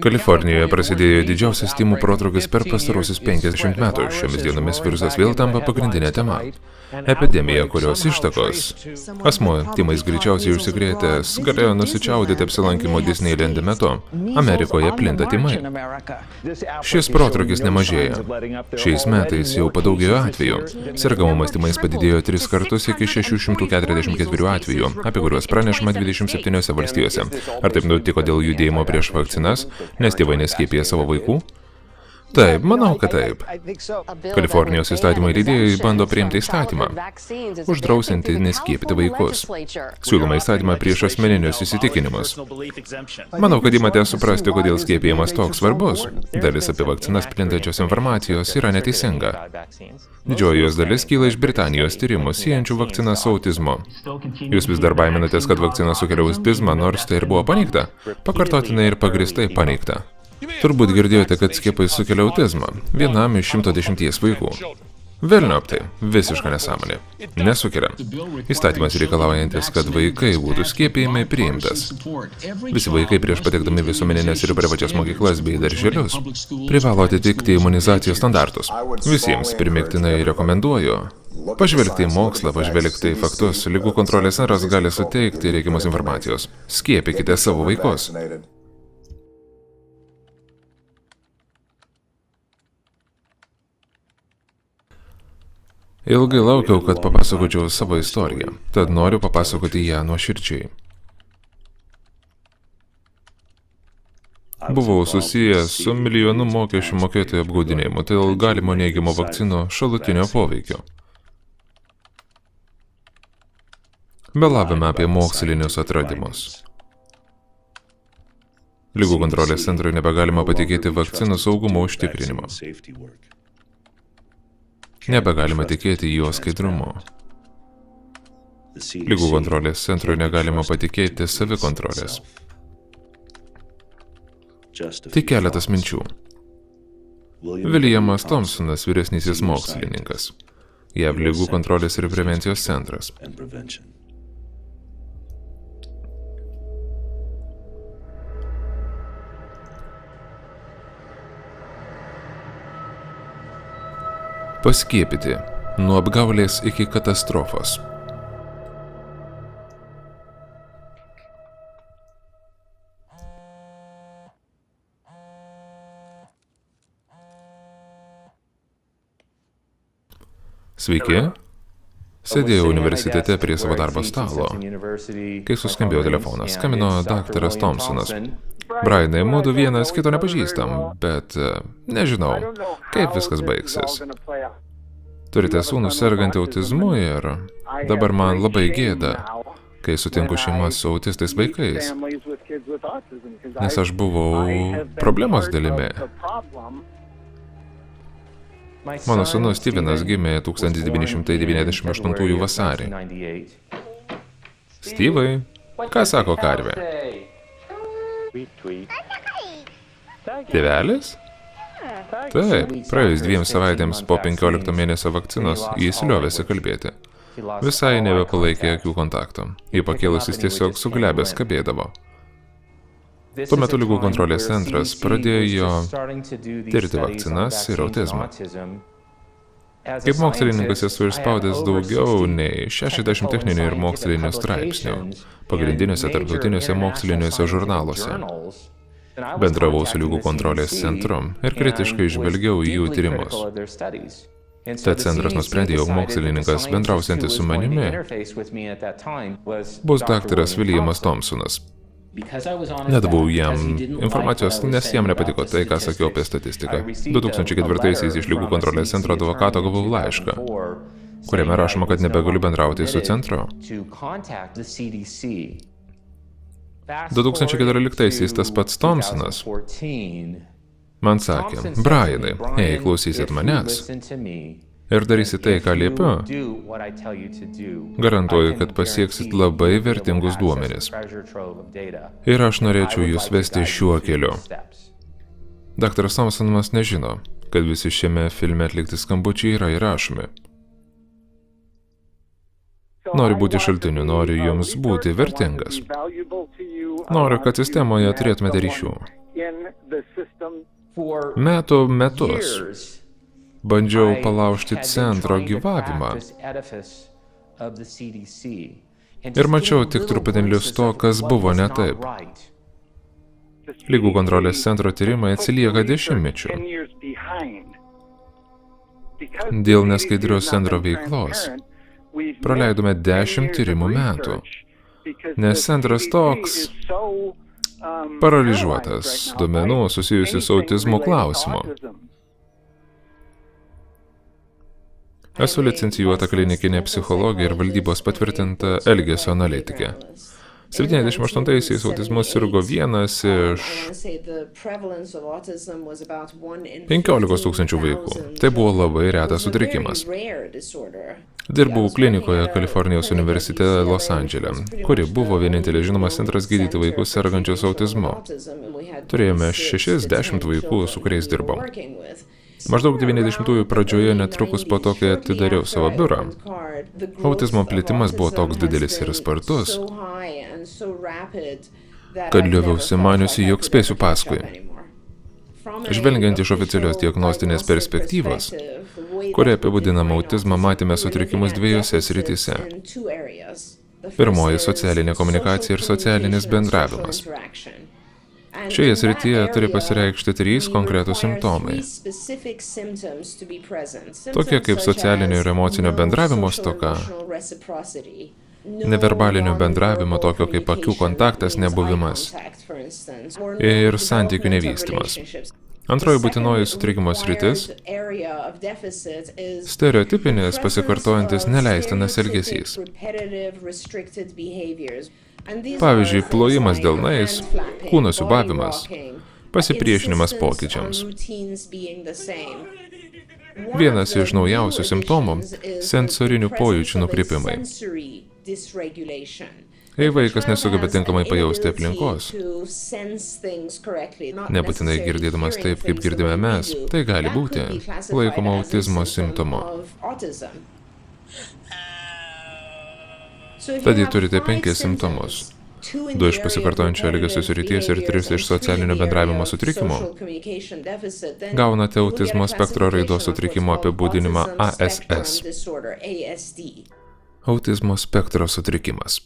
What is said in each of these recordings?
Kalifornijoje prasidėjo didžiausias tymų protrūkis per pastarosius 50 metų. Šiomis dienomis virusas vėl tampa pagrindinė tema. Epidemija, kurios ištakos. Asmuo tymais greičiausiai užsikrėtęs galėjo nusičiaudyti apsilankimo Disneylande metu. Amerikoje plinta tymai. Šis protrūkis nemažėja. Šiais metais jau padaugėjo atvejų. Sergamumas tymais padidėjo 3 kartus iki 644 atvejų, apie kuriuos pranešama 27 valstijose. Ar taip nutiko dėl judėjimo prieš vakcinas, nes tėvai neskiepija savo vaikų? Taip, manau, kad taip. Kalifornijos įstatymų leidėjai bando priimti įstatymą, uždrausinti neskiepyti vaikus. Siūloma įstatymą prieš asmeninius įsitikinimus. Manau, kad imate suprasti, kodėl skiepijimas toks svarbus. Dalis apie vakcinas plintančios informacijos yra neteisinga. Didžioji jos dalis kyla iš Britanijos tyrimų, siejančių vakciną su autizmu. Jūs vis dar baiminatės, kad vakcina sukelia autizmą, nors tai ir buvo paneigta. Pakartotinai ir pagrįstai paneigta. Turbūt girdėjote, kad skiepai sukelia autizmą. Vienam iš 110 vaikų. Velniop tai, visiška nesąmonė. Nesukelia. Įstatymas reikalaujantis, kad vaikai būtų skiepijami priimtas. Visi vaikai prieš patekdami visuomeninės ir privačias mokyklas bei darželius privalo atitikti imunizacijos standartus. Visiems primiktinai rekomenduoju pažvelgti į mokslą, pažvelgti į faktus. Ligų kontrolės centras gali suteikti reikiamos informacijos. Skiepykite savo vaikus. Ilgai laukiau, kad papasakočiau savo istoriją, tad noriu papasakoti ją nuoširdžiai. Buvau susijęs su milijonų mokesčių mokėtojų apgaudinėjimu dėl galimo neigiamo vakcino šalutinio poveikio. Melavome apie mokslinius atradimus. Ligų kontrolės centrui nebegalima patikėti vakcinų saugumo užtikrinimo. Nebegalima tikėti jo skaidrumu. Ligų kontrolės centrui negalima patikėti savikontrolės. Tik keletas minčių. Williamas Thompsonas, vyresnysis mokslininkas. JAV ligų kontrolės ir prevencijos centras. Paskiepyti nuo apgaulės iki katastrofos. Sveiki. Sėdėjau universitete prie savo darbo stalo, kai suskambėjo telefonas. Skambino daktaras Thompsonas. Brianai, mudu vienas kito nepažįstam, bet nežinau, kaip viskas baigsis. Turite sūnų sergantį autizmu ir dabar man labai gėda, kai sutinku šeimas su autistais vaikais, nes aš buvau problemos dalimi. Mano sūnus Stevenas gimė 1998 vasarį. Stevai, ką sako karvė? Tėvelis? Taip, praėjus 2 savaitėms po 15 mėnesio vakcinos jis liovėsi kalbėti. Visai nebepalaikė akių kontakto. Jį pakėlus jis tiesiog suglebęs kabėdavo. Tuo metu ligų kontrolės centras pradėjo tirti vakcinas ir autizmą. Kaip mokslininkas esu išspaudęs daugiau nei 60 techninių ir mokslinių straipsnių pagrindiniuose tarptautiniuose moksliniuose žurnaluose. Bendravau su ligų kontrolės centru ir kritiškai žvelgiau į jų tyrimus. Tad centras nusprendė, jog mokslininkas bendrausiantis su manimi bus daktaras Williamas Thompsonas. Nedavau jam informacijos, nes jam nepatiko tai, ką sakiau apie statistiką. 2004-aisiais iš ligų kontrolės centro advokato gavau laišką, kuriame rašoma, kad nebegaliu bendrauti su centru. 2014-aisiais tas pats Thompsonas man sakė, Brianai, jei klausysit manęs ir darysit tai, ką liepiu, garantuoju, kad pasieksit labai vertingus duomenis. Ir aš norėčiau jūs vesti šiuo keliu. Daktaras Thompsonas nežino, kad visi šiame filme atlikti skambučiai yra įrašomi. Noriu būti šaltiniu, noriu jums būti vertingas. Noriu, kad sistemoje turėtumėte ryšių. Metų metus bandžiau palaužti centro gyvavimą ir mačiau tik truputėlis to, kas buvo ne taip. Ligų kontrolės centro tyrimai atsilieka dešimtmečių. Dėl neskaidrios centro veiklos praleidome 10 tyrimų metų, nes centras toks paralyžiuotas duomenų susijusių su autizmo klausimu. Esu licencijuota klinikinė psichologija ir valdybos patvirtinta elgesio analitikė. 78-aisiais autizmu sirgo vienas iš 15 tūkstančių vaikų. Tai buvo labai retas sutrikimas. Dirbau klinikoje Kalifornijos universitete Los Andžele, kuri buvo vienintelis žinomas centras gydyti vaikus sergančius autizmu. Turėjome 6-10 vaikų, su kuriais dirbom. Maždaug 90-ųjų pradžioje, netrukus po to, kai atidariau savo biurą, autizmo plitimas buvo toks didelis ir spartus, kad lioviausi maniusi, jog spėsiu paskui. Žvelgiant iš oficialios diagnostinės perspektyvos, kuria apibūdinama autizmą, matėme sutrikimus dviejose srityse. Pirmoji – socialinė komunikacija ir socialinis bendravimas. Šioje srityje turi pasireikšti 3 konkretūs simptomai. Tokie kaip socialinio ir emocinio bendravimo stoka, neverbalinio bendravimo tokio kaip akių kontaktas nebuvimas ir santykių nevystymas. Antroji būtinoji sutrikimo sritis – stereotipinis pasikartojantis neleistinas elgesys. Pavyzdžiui, plojimas delnais, kūno siūbavimas, pasipriešinimas pokyčiams. Vienas iš naujausių simptomų – sensorinių pojūčių nukrypimai. Jei vaikas nesugeba tinkamai pajausti aplinkos, nebūtinai girdėdamas taip, kaip girdime mes, tai gali būti laikoma autizmo simptomu. Tad jei turite 5 simptomus, 2 iš pasikartojančio elgesio srities ir 3 iš socialinio bendravimo sutrikimų, gaunate autizmo spektro raidos sutrikimo apibūdinimą ASS. Autizmo spektro sutrikimas.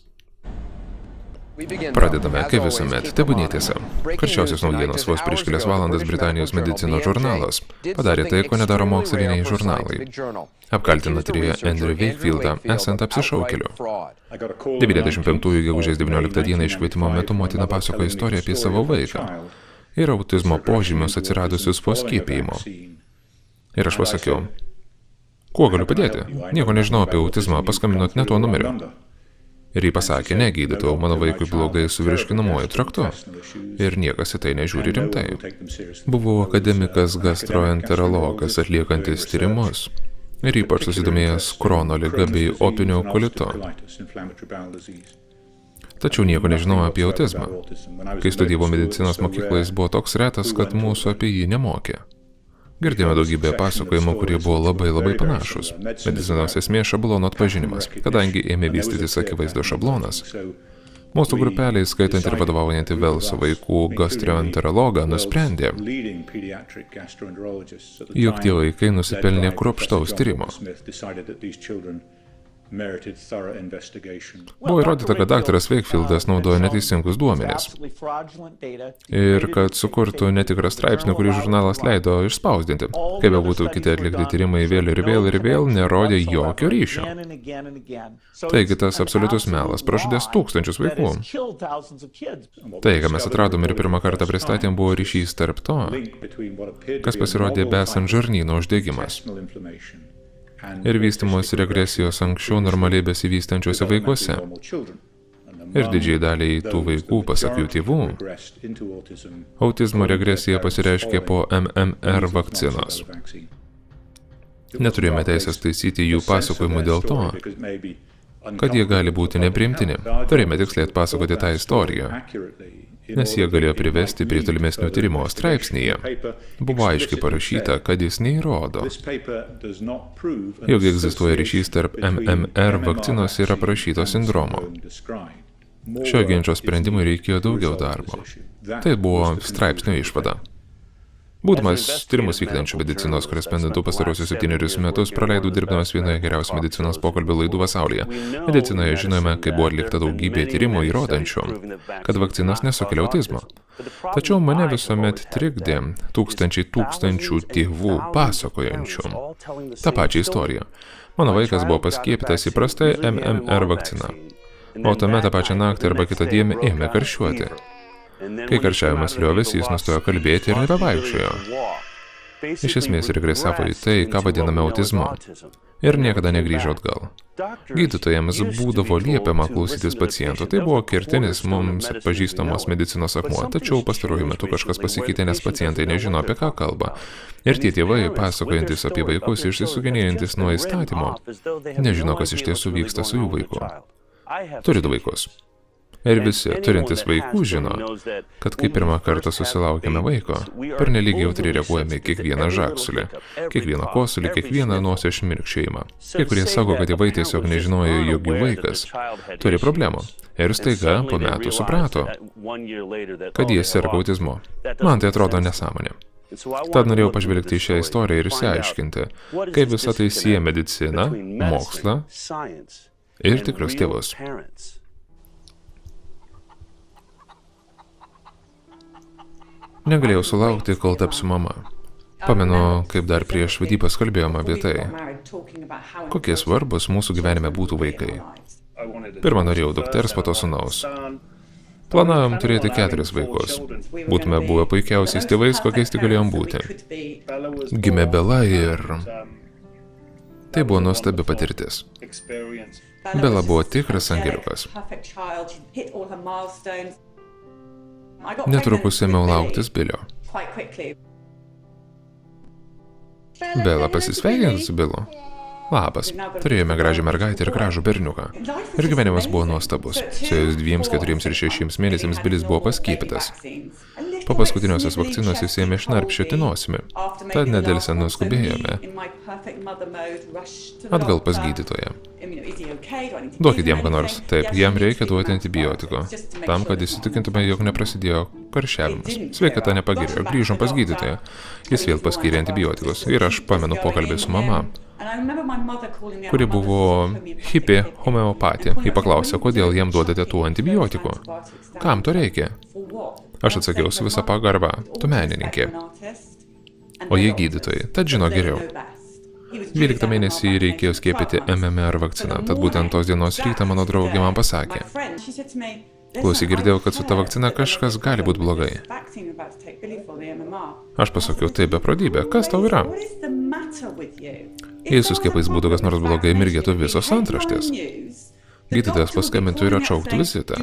Pradedame, kaip visuomet, tebūnie tiesa. Karščiausios naujienos vos prieš kelias valandas Britanijos medicinos žurnalas padarė tai, ko nedaro moksliniai žurnalai. Apkaltina tyrėją Andrew Wakefieldą esant apsišaukėliu. 95-ųjų gegužės 19 dieną iškvietimo metu motina pasakojo istoriją apie savo vaiką ir autizmo požymius atsiradusius po skiepijimo. Ir aš pasakiau, kuo galiu padėti? Nieko nežinau apie autizmą, paskambinot ne tuo numeriu. Ir jį pasakė, ne gydytojau, mano vaikui blogai su virškinamuoju traktu. Ir niekas į tai nežiūri rimtai. Buvau akademikas gastroenterologas atliekantis tyrimus. Ir ypač susidomėjęs Krono liga bei opinio kolito. Tačiau nieko nežinau apie autizmą. Kai studijavau medicinos mokykloje, jis buvo toks retas, kad mūsų apie jį nemokė. Girdėjome daugybę pasakojimų, kurie buvo labai panašus. Medicinos esmė – šablono atpažinimas. Kadangi ėmė vystytis akivaizdo šablonas, mūsų grupelė, skaitant ir vadovaujantį Velso vaikų gastroenterologą, nusprendė, jog tie vaikai nusipelnė kruopštaus tyrimo. Buvo įrodyta, kad daktaras Wakefieldas naudojo neteisingus duomenis ir kad sukurtų netikrą straipsnį, kurį žurnalas leido išspausdinti. Kaip būtų kiti atlikti tyrimai vėl ir vėl nerodė jokio ryšio. Taigi tas absoliutus melas pražudęs tūkstančius vaikų. Tai, ką mes atradom ir pirmą kartą pristatėm, buvo ryšys tarp to, kas pasirodė besant žarnyno uždegimas ir vystymos regresijos anksčiau normaliai besivystančiuose vaikuose. Ir didžiai daliai tų vaikų, pasak jų tėvų, autizmo regresija pasireiškė po MMR vakcinos. Neturėjome teisės taisyti jų pasakojimų dėl to, kad jie gali būti nepriimtini. Turėjome tiksliai atpasakoti tą istoriją, nes jie galėjo privesti prie tolimesnių tyrimo straipsnyje. Buvo aiškiai parašyta, kad jis neįrodo, jog egzistuoja ryšys tarp MMR vakcinos ir aprašyto sindromo. Šio ginčo sprendimui reikėjo daugiau darbo. Tai buvo straipsnio išvada. Būdamas tyrimus vykdančių medicinos korespondentų pastarosius 7 metus praleidau dirbdamas vienoje geriausių medicinos pokalbių laidų pasaulyje. Medicinoje žinome, kaip buvo atlikta daugybė tyrimų įrodančių, kad vakcinos nesukelia autizmo. Tačiau mane visuomet trikdė tūkstančių tėvų pasakojančių tą pačią istoriją. Mano vaikas buvo paskiepytas įprastai MMR vakcina, o tuomet tą pačią naktį arba kitą dieną ėmė karščiuoti. Kai karščiavimas liovėsi, jis nustojo kalbėti ir nebevaikščiojo. Iš esmės regresavo į tai, ką vadiname autizmu, ir niekada negrįžo atgal. Gydytojams būdavo liepiama klausytis pacientų, tai buvo kertinis mums pažįstamos medicinos akmuo, tačiau pastaruoju metu kažkas pasikeitė, nes pacientai nežino, apie ką kalba. Ir tie tėvai, pasakojantis apie vaikus, išsisukinėjantis nuo įstatymo, nežino, kas iš tiesų vyksta su jų vaiku. Turiu 2 vaikus. Ir visi, turintys vaikų, žino, kad kai pirmą kartą susilaukėme vaiko, pernelyg jautriai reaguojame į kiekvieną žagsulį, kiekvieną kosulį, kiekvieną nosies šmirkščiojimą. Kai kurie sako, kad tėvai tiesiog nežinojo, jog jų vaikas turi problemų. Ir staiga po metų suprato, kad jie serga autizmu. Man tai atrodo nesąmonė. Tad norėjau pažvelgti į šią istoriją ir išsiaiškinti, kaip visą tai sieja mediciną, mokslą ir tikrus tėvus. Negalėjau sulaukti, kol tapsiu mama. Pamenu, kaip dar prieš vedybas kalbėjome apie tai, kokie svarbus mūsų gyvenime būtų vaikai. Pirmą norėjau dukters, po to sūnaus. Planavom turėti 4 vaikus. Būtume buvę puikiausiais tėvais, kokiais tik galėjom būti. Gimė Bela ir tai buvo nuostabi patirtis. Bela buvo tikras angeliukas. Netrukus ėmiau lauktis Bilio. Bela pasisveikino su Bilu. Labas. Turėjome gražią mergaitę ir gražų berniuką. Ir gyvenimas buvo nuostabus. Suėjus 2, 4 ir 6 mėnesiams Bilis buvo paskiepytas. Po paskutiniosios vakcinos jis ėmė šnarpščioti nosimi. Tad nedelsiant nuskubėjome atgal pas gydytoją. Duokit jam ką nors. Taip, jam reikia duoti antibiotiko, tam, kad įsitikintume, jog neprasidėjo karščiavimas. Sveikata nepagirėjo. Grįžom pas gydytoją. Jis vėl paskyrė antibiotikus. Ir aš pamenu pokalbį su mama, kuri buvo hipi homeopatė. Ji paklausė, kodėl jam duodate tų antibiotikų. Kam to reikia? Aš atsakiau su visa pagarba, tu menininkė. O jie gydytojai, tad žino geriau. 12 mėnesį reikėjo skiepyti MMR vakciną, tad būtent tos dienos rytą mano draugė man pasakė. Klausyk, girdėjau, kad su ta vakcina kažkas gali būti blogai. Aš pasakiau, tai beprotybė, kas tau yra? Jei su skiepais būtų kas nors blogai, mirgėtų visos antraštės. Gydytojas paskambintų ir atšauktų vizitą,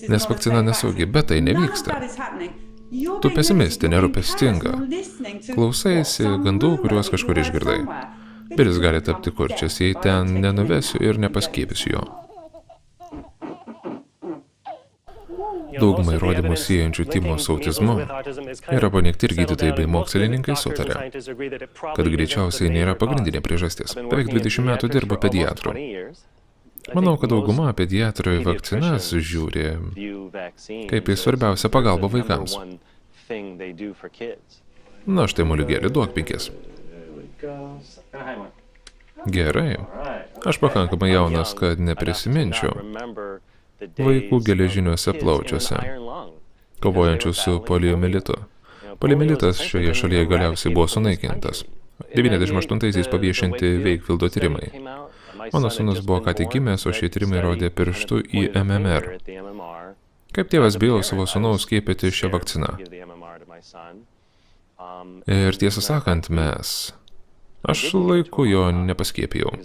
nes vakcina nesaugi, bet tai nevyksta. Tu pesimistė, nerūpestinga. Klausaisi gandų, kuriuos kažkur išgirdai. Bilis gali tapti kurčias, jei ten nenuvesiu ir nepaskiepysiu jo. Daugumą įrodymų siejančių tymų su autizmu yra paneigti ir gydytojai bei mokslininkai sutarė, kad greičiausiai nėra pagrindinė priežastis. Beveik 20 metų dirba pediatru. Manau, kad dauguma pediatrų į vakcinas žiūri kaip į svarbiausią pagalbą vaikams. Na, štai moliūgėlį, duok 5. Gerai. Aš pakankamai jaunas, kad neprisiminčiau vaikų geležiniuose plaučiuose, kovojančių su poliomielitu. Poliomielitas šioje šalyje galiausiai buvo sunaikintas. 98-aisiais paviešinti Wakefieldo tyrimai. Mano sūnus buvo ką tik gimęs, o šie tyrimai rodė pirštų į MMR. Kaip tėvas bijau savo sūnaus skiepyti šią vakciną. Ir tiesą sakant, aš laiku jo nepaskiepijau,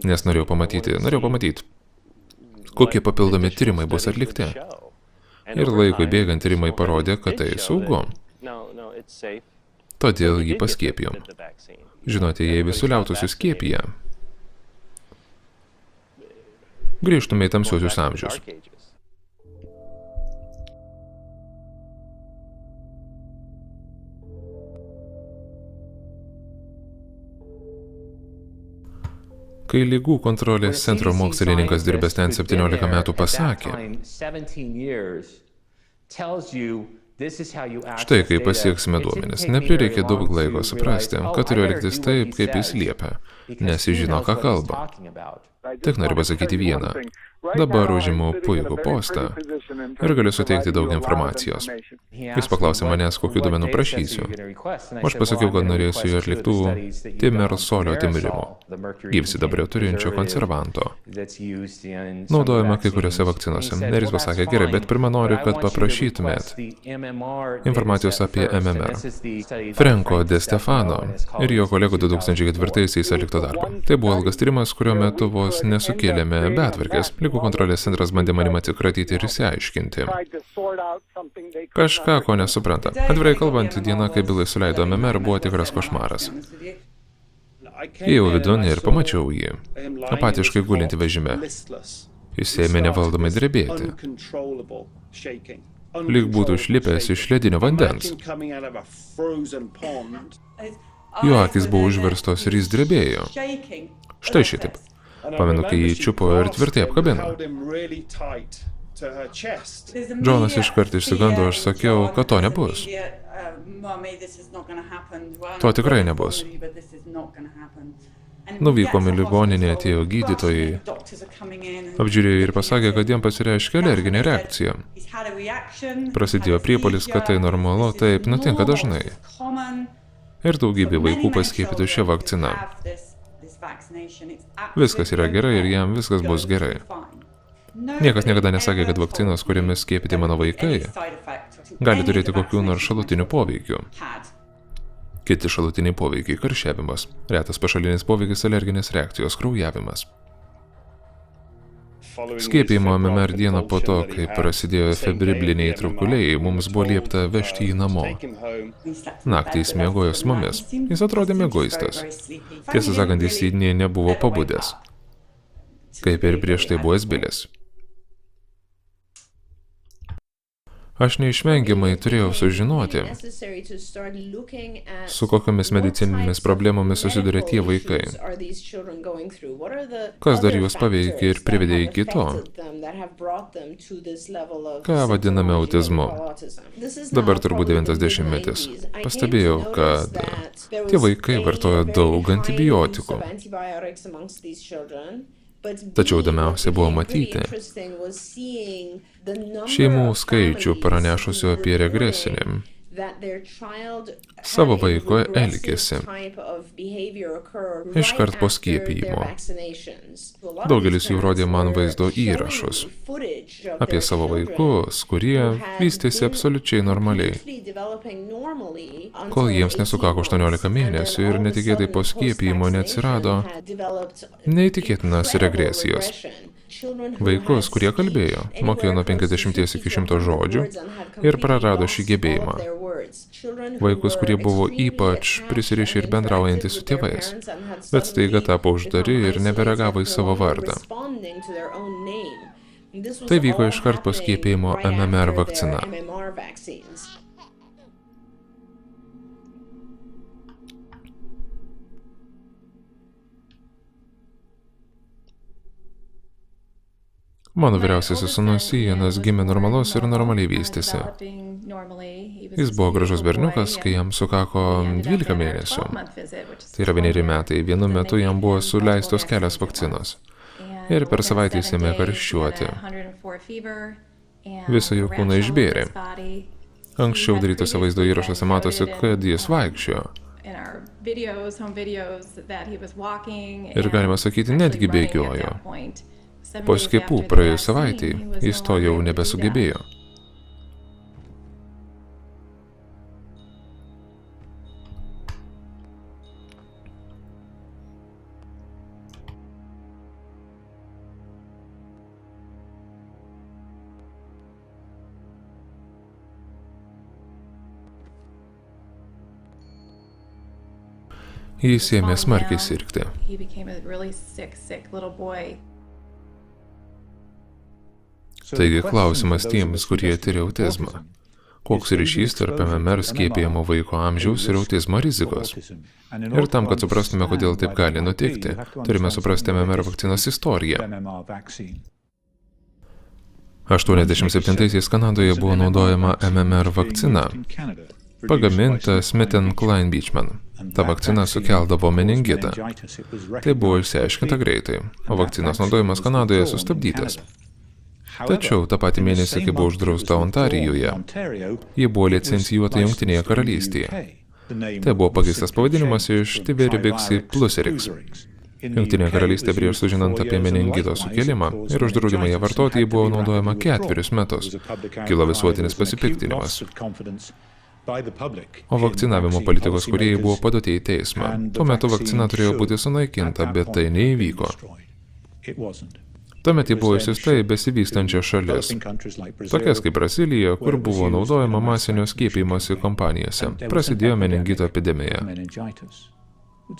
nes norėjau pamatyti, kokie papildomi tyrimai bus atlikti. Ir laikui bėgant tyrimai parodė, kad tai saugu. Todėl jį paskiepijom. Žinote, jei visų liautųsi skiepiję, grįžtume į tamsiuosius amžius. Kai ligų kontrolės centro mokslininkas dirbęs ten 17 metų pasakė, Štai, kai pasieksime duomenis, neprireikia daug laiko suprasti, kad turiu elgtis taip, kaip jis liepia, nes jis žino, ką kalba. Tik noriu pasakyti vieną. Dabar užimu puikų postą ir galiu suteikti daug informacijos. Jis paklausė manęs, kokių duomenų prašysiu. Aš pasakiau, kad norėsiu jo atliktų timersolio timirimo, gyvsidabrio turinčio konservanto. Naudojame kai kuriuose vakcinose. Ir jis pasakė, gerai, bet pirmą noriu, kad paprašytumėt informacijos apie MMR. Franco De Stefano ir jo kolegų 2004-aisiais atlikto darbo. Tai buvo ilgas tyrimas, kurio metu vos nesukėlėme betvarkės. Ligų kontrolės centras bandė manim atsikratyti ir išsiaiškinti kažką, ko nesupranta. Atvirai kalbant, diena, kai bylai suleido MMR, buvo tikras košmaras. Įėjau vidun ir pamačiau jį, apatiškai gulinti vežime. Jis ėmė nevaldomai drebėti, lyg būtų išlipęs iš ledinio vandens. Jo akys buvo užverstos ir jis drebėjo. Štai šitaip. Pamenu, kai jį čiupo ir tvirtai apkabino. Džonas iškart išsigando, aš sakiau, kad to nebus. To tikrai nebus. Nuvykom į ligoninę, atėjo gydytojai, apžiūrėjo ir pasakė, kad jam pasireiškia alerginė reakcija. Prasidėjo priepuolis, kad tai normalu, taip nutinka dažnai. Ir daugybė vaikų paskiepytų šią vakciną. Viskas yra gerai ir jam viskas bus gerai. Niekas niekada nesakė, kad vakcinos, kuriamis skiepyti mano vaikai, gali turėti kokių nors šalutinių poveikių. Kiti šalutiniai poveikiai – karščiavimas, retas pašalinis poveikis alerginės reakcijos kraujavimas. Skiepijimo MMR dieną po to, kai prasidėjo febribliniai traukuliai, mums buvo liepta vežti jį namo. Naktį jis miegojo su mumis. Jis atrodė miegoistas. Tiesą sakant, jis nė nebuvo pabudęs. Kaip ir prieš tai buvo bilės. Aš neišvengiamai turėjau sužinoti, su kokiamis medicininėmis problemomis susiduria tie vaikai. Kas dar juos paveikė ir privedė iki to? Ką vadiname autizmu? Dabar turbūt 90-metis. Pastebėjau, kad tie vaikai vartoja daug antibiotikų. Tačiau įdomiausia buvo matyti šeimų skaičių pranešusių apie regresinį savo vaiko elgesį iškart po skiepijimo. Daugelis jų rodė man vaizdo įrašus apie savo vaikus, kurie vystėsi absoliučiai normaliai, kol jiems nesukako 18 mėnesių ir netikėtai po skiepijimo neatsirado neįtikėtinas regresijos. Vaikus, kurie kalbėjo, mokėjo nuo 50 iki 100 žodžių ir prarado šį gebėjimą. Vaikus, kurie buvo ypač prisirišę ir bendraujantys su tėvais, bet staiga tapo uždari ir nebereagavo į savo vardą. Tai vyko iškart po skiepijimo MMR vakcina. Mano vyriausiasis sūnus Ianas gimė normalus ir normaliai vystėsi. Jis buvo gražus berniukas, kai jam sukako 12 mėnesių. Tai yra 1 metai. Vienu metu jam buvo suleistos kelios vakcinos. Ir per savaitę jis ėmė karščiuoti. Visą jo kūną išbėrė. Anksčiau darytose vaizdo įrašuose matosi, kad jis vaikščiojo. Ir galima sakyti, netgi bėgiojo. Po skiepų praėjus savaitei jis to jau nebesugebėjo. Jis ėmė smarkiai sirgti. Taigi klausimas tiems, kurie turi autizmą. Koks ryšys tarp MMR skiepijamo vaiko amžiaus ir autizmo rizikos? Ir tam, kad suprastume, kodėl taip gali nutikti, turime suprasti MMR vakcinos istoriją. 87-aisiais Kanadoje buvo naudojama MMR vakcina, pagaminta Smith & Kline Beechman. Ta vakcina sukeldavo meningitą. Tai buvo išsiaiškinta greitai, o vakcinos naudojimas Kanadoje sustabdytas. Tačiau tą patį mėnesį, kai buvo uždrausta Ontarijoje, ji buvo licencijuota Jungtinėje karalystėje. Tai buvo pakeistas pavadinimas iš Tiveribix į Plusirix. Jungtinėje karalystėje prieš sužinant apie meningito sukelimą ir uždraudimą ją vartoti ji buvo naudojama 4 metus. Kilo visuotinis pasipiktinimas. O vakcinavimo politikos kūrėjai buvo paduoti į teismą. Tuo metu vakcina turėjo būti sunaikinta, bet tai neįvyko. Tuomet ji buvo išsiųsta į besivystančias šalis, tokias kaip Brazilija, kur buvo naudojama masinio skiepijimosi kompanijose. Prasidėjo meningito epidemija.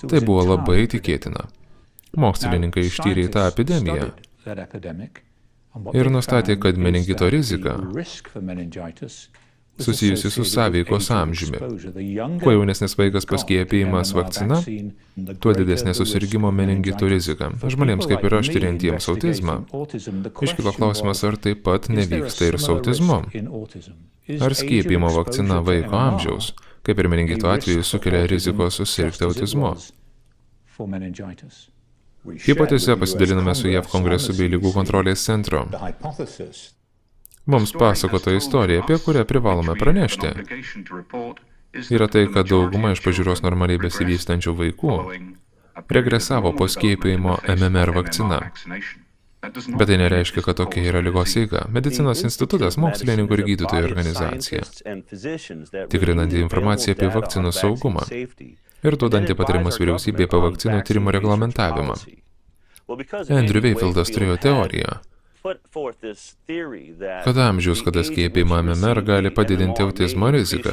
Tai buvo labai tikėtina. Mokslininkai ištyrė tą epidemiją ir nustatė, kad meningito rizika susijusi su sąveikos amžiumi. Kuo jaunesnis vaikas paskiepijamas vakcina, tuo didesnė susirgimo meningito rizika. Žmonėms, kaip ir aš, tiriantiems autizmą, iškilo klausimas, ar taip pat nevyksta ir su autizmu. Ar skiepijimo vakcina vaiko amžiaus, kaip ir meningito atveju, sukelia rizikos susirgti autizmu. Hipotezę pasidalinome su JAV Kongresu bei Ligų kontrolės centru. Mums pasakota istorija, apie kurią privalome pranešti. Yra tai, kad dauguma iš pažiūros normaliai besivystančių vaikų regresavo po skiepijimo MMR vakcina. Bet tai nereiškia, kad tokia yra ligos eiga. Medicinos institutas, mokslininkų ir gydytojų organizacija, tikrinanti informaciją apie vakcinų saugumą ir duodanti patarimus vyriausybei apie vakcinų tyrimo reglamentavimą. Andrew Wayfieldas turėjo teoriją, kad amžius, kada skiepijama MMR, gali padidinti autizmo riziką.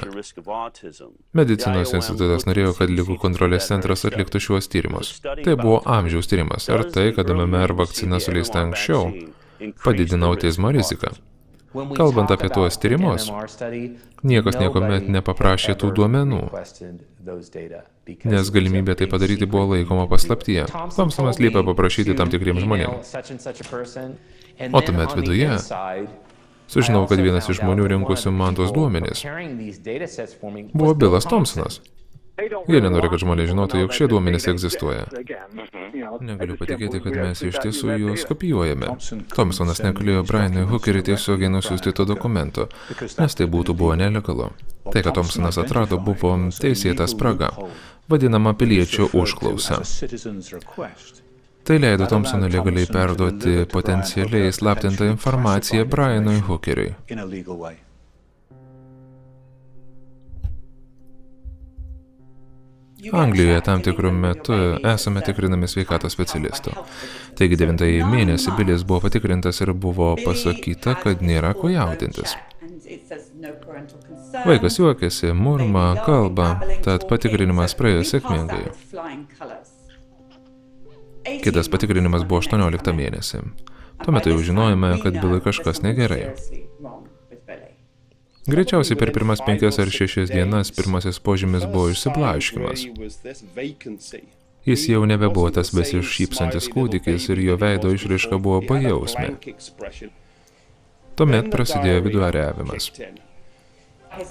Medicinos institutas norėjo, kad Ligų kontrolės centras atliktų šiuos tyrimus. Tai buvo amžiaus tyrimas. Ar tai, kad MMR vakcina suleista anksčiau, padidina autizmo riziką? Kalbant apie tuos tyrimus, niekas niekuomet nepaprašė tų duomenų, nes galimybė tai padaryti buvo laikoma paslaptyje. Thompsonas liepė paprašyti tam tikriems žmonėms. O tuomet viduje sužinau, kad vienas iš žmonių rinkusių man tuos duomenis buvo Billas Thompsonas. Jie nenori, kad žmonės žinotų, jog šie duomenys egzistuoja. Negaliu patikėti, kad mes iš tiesų juos kopijuojame. Thompsonas negalėjo Brianui Hookeriui tiesiogiai nusiųsti to dokumento, nes tai būtų buvo nelegalu. Tai, kad Thompsonas atrado, buvo teisėta spraga, vadinama piliečio užklausa. Tai leido Thompsonui legaliai perduoti potencialiai slaptintą informaciją Brianui Hookeriui. Anglijoje tam tikrų metu esame tikrinami sveikatos specialistų. Taigi 9 mėnesį Bilis buvo patikrintas ir buvo pasakyta, kad nėra ko jaudintis. Vaikas juokiasi, murma, kalba, tad patikrinimas praėjo sėkmingai. Kitas patikrinimas buvo 18 mėnesį. Tuo metu jau žinojome, kad Bilui kažkas negerai. Greičiausiai per pirmas 5 ar 6 dienas pirmasis požymis buvo išsiblaškymas. Jis jau nebebuvo tas besišypsantis kūdikis ir jo veido išraiška buvo pajausmė. Tuomet prasidėjo viduriavimas.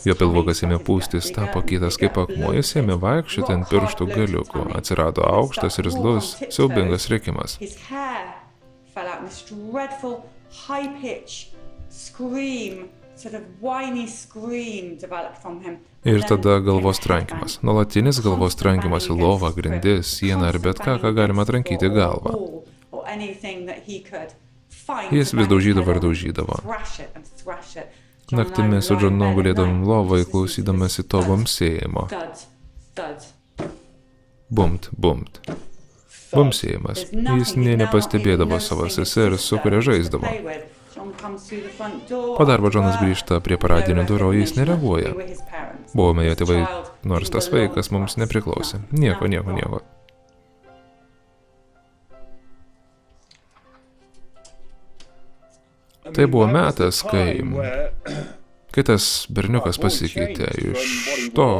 Jo pilvukas ėmė pūstis, tapo kitas kaip akmuo, jis ėmė vaikščioti ant pirštų galiukų, atsirado aukštas ir zlus, siaubingas rėkimas. Ir tada galvos trankymas. Nuolatinis galvos trankymas į lovą, grindis, sieną ar bet ką galima trankyti galvą. Jis vis daužydavo ir daužydavo. Naktimis su Johnu gulėdavom lovai, klausydamasi to bumbsėjimo. Bumbt, bumbt. Bumbsėjimas. Jis nė nepastebėdavo savo sesers, su kuria žaisdavo. Po darbo Johnas grįžta prie paradinių durų, jis nereaguoja. Buvome jo tėvai, nors tas vaikas mums nepriklausė. Nieko. Tai buvo metas, kai tas berniukas pasikeitė iš to,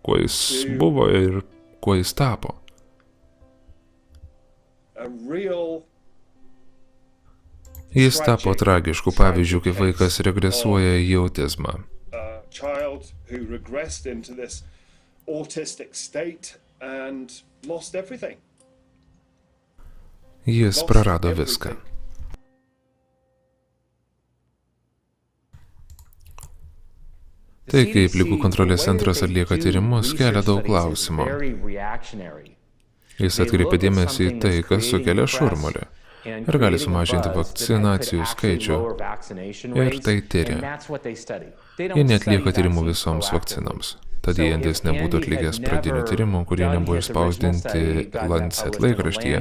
kuo jis buvo ir kuo jis tapo. Jis tapo tragišku pavyzdžiu, kaip vaikas regresuoja į autizmą. Jis prarado viską. Tai, kaip ligų kontrolės centras atlieka tyrimus, kelia daug klausimų. Jis atkreipia dėmesį į tai, kas sukelia šurmulį ir gali sumažinti vakcinacijų skaičių. Ir tai tyria. Jie neatlieka tyrimų visoms vakcinoms. Tad jei Endis nebūtų atlikęs pradinių tyrimų, kurie nebuvo išspausdinti Lancet laikraštyje,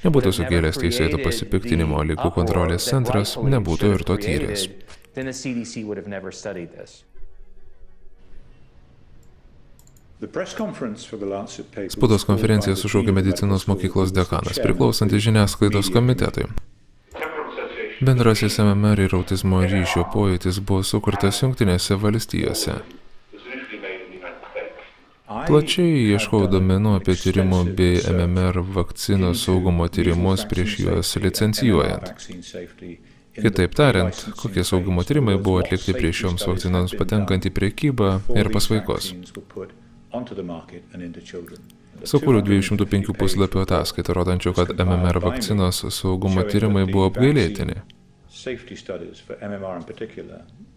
nebūtų sukėlęs teisėto pasipiktinimo, ligų kontrolės centras nebūtų ir to tyręs. Spaudos konferenciją sušaukė medicinos mokyklos dekanas, priklausantis žiniasklaidos komitetui. Bendrasis MMR ir autizmo ryšio pojūtis buvo sukurtas Jungtinėse valstijose. Plačiai ieškau duomenų apie tyrimų bei MMR vakcinos saugumo tyrimus prieš juos licencijuojant. Kitaip tariant, kokie saugumo tyrimai buvo atlikti prieš šioms vakcinoms patenkant į prekybą ir pas vaikus. Sukūriau 205 puslapių ataskaitą, rodančių, kad MMR vakcinos saugumo tyrimai buvo apgailėtini.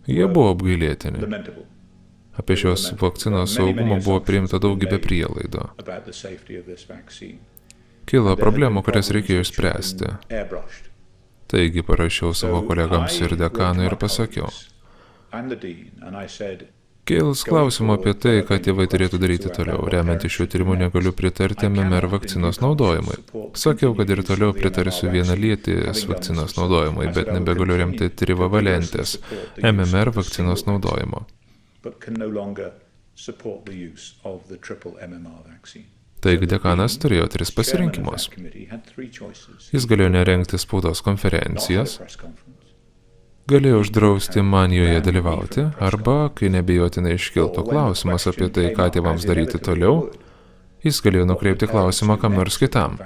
Jie buvo apgailėtini. Apie šios vakcinos saugumą buvo priimta daugybė prielaidų. Kilo problemų, kurias reikėjo išspręsti. Taigi parašiau savo kolegams ir dekanui ir pasakiau. Kils klausimų apie tai, ką tėvai turėtų daryti toliau. Remiantis šiuo tyrimu negaliu pritarti MMR vakcinos naudojimui. Sakiau, kad ir toliau pritarsiu vienalietės vakcinos naudojimui, bet nebegaliu remti trivalentės MMR vakcinos naudojimo. Taigi dekanas turėjo 3 pasirinkimus. Jis galėjo nerengti spaudos konferencijas, galėjo uždrausti man joje dalyvauti, arba, kai nebijotinai iškiltų klausimas apie tai, ką tėvams daryti toliau, jis galėjo nukreipti klausimą kam nors kitam.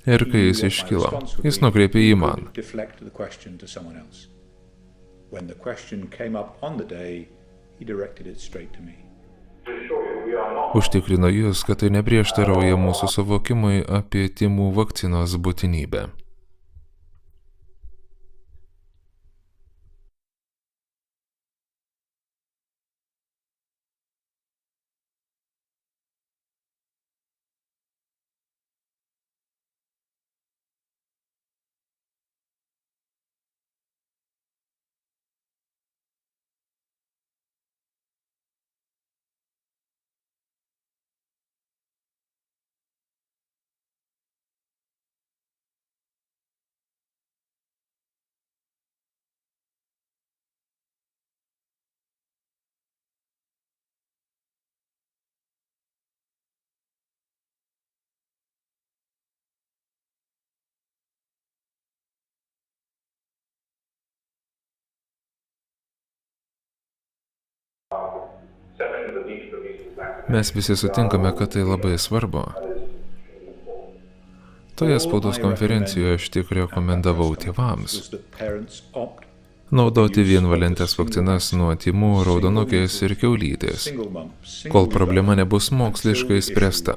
Ir kai jis iškilo, jis nukreipė jį man. Užtikrino jūs, kad tai neprieštarauja mūsų suvokimui apie tymų vakcinos būtinybę. Mes visi sutinkame, kad tai labai svarbu. Toje spaudos konferencijoje aš tik rekomendavau tėvams naudoti vienvalentės vakcinas nuo tymų, raudonukės ir kiaulytės, kol problema nebus moksliškai spręsta.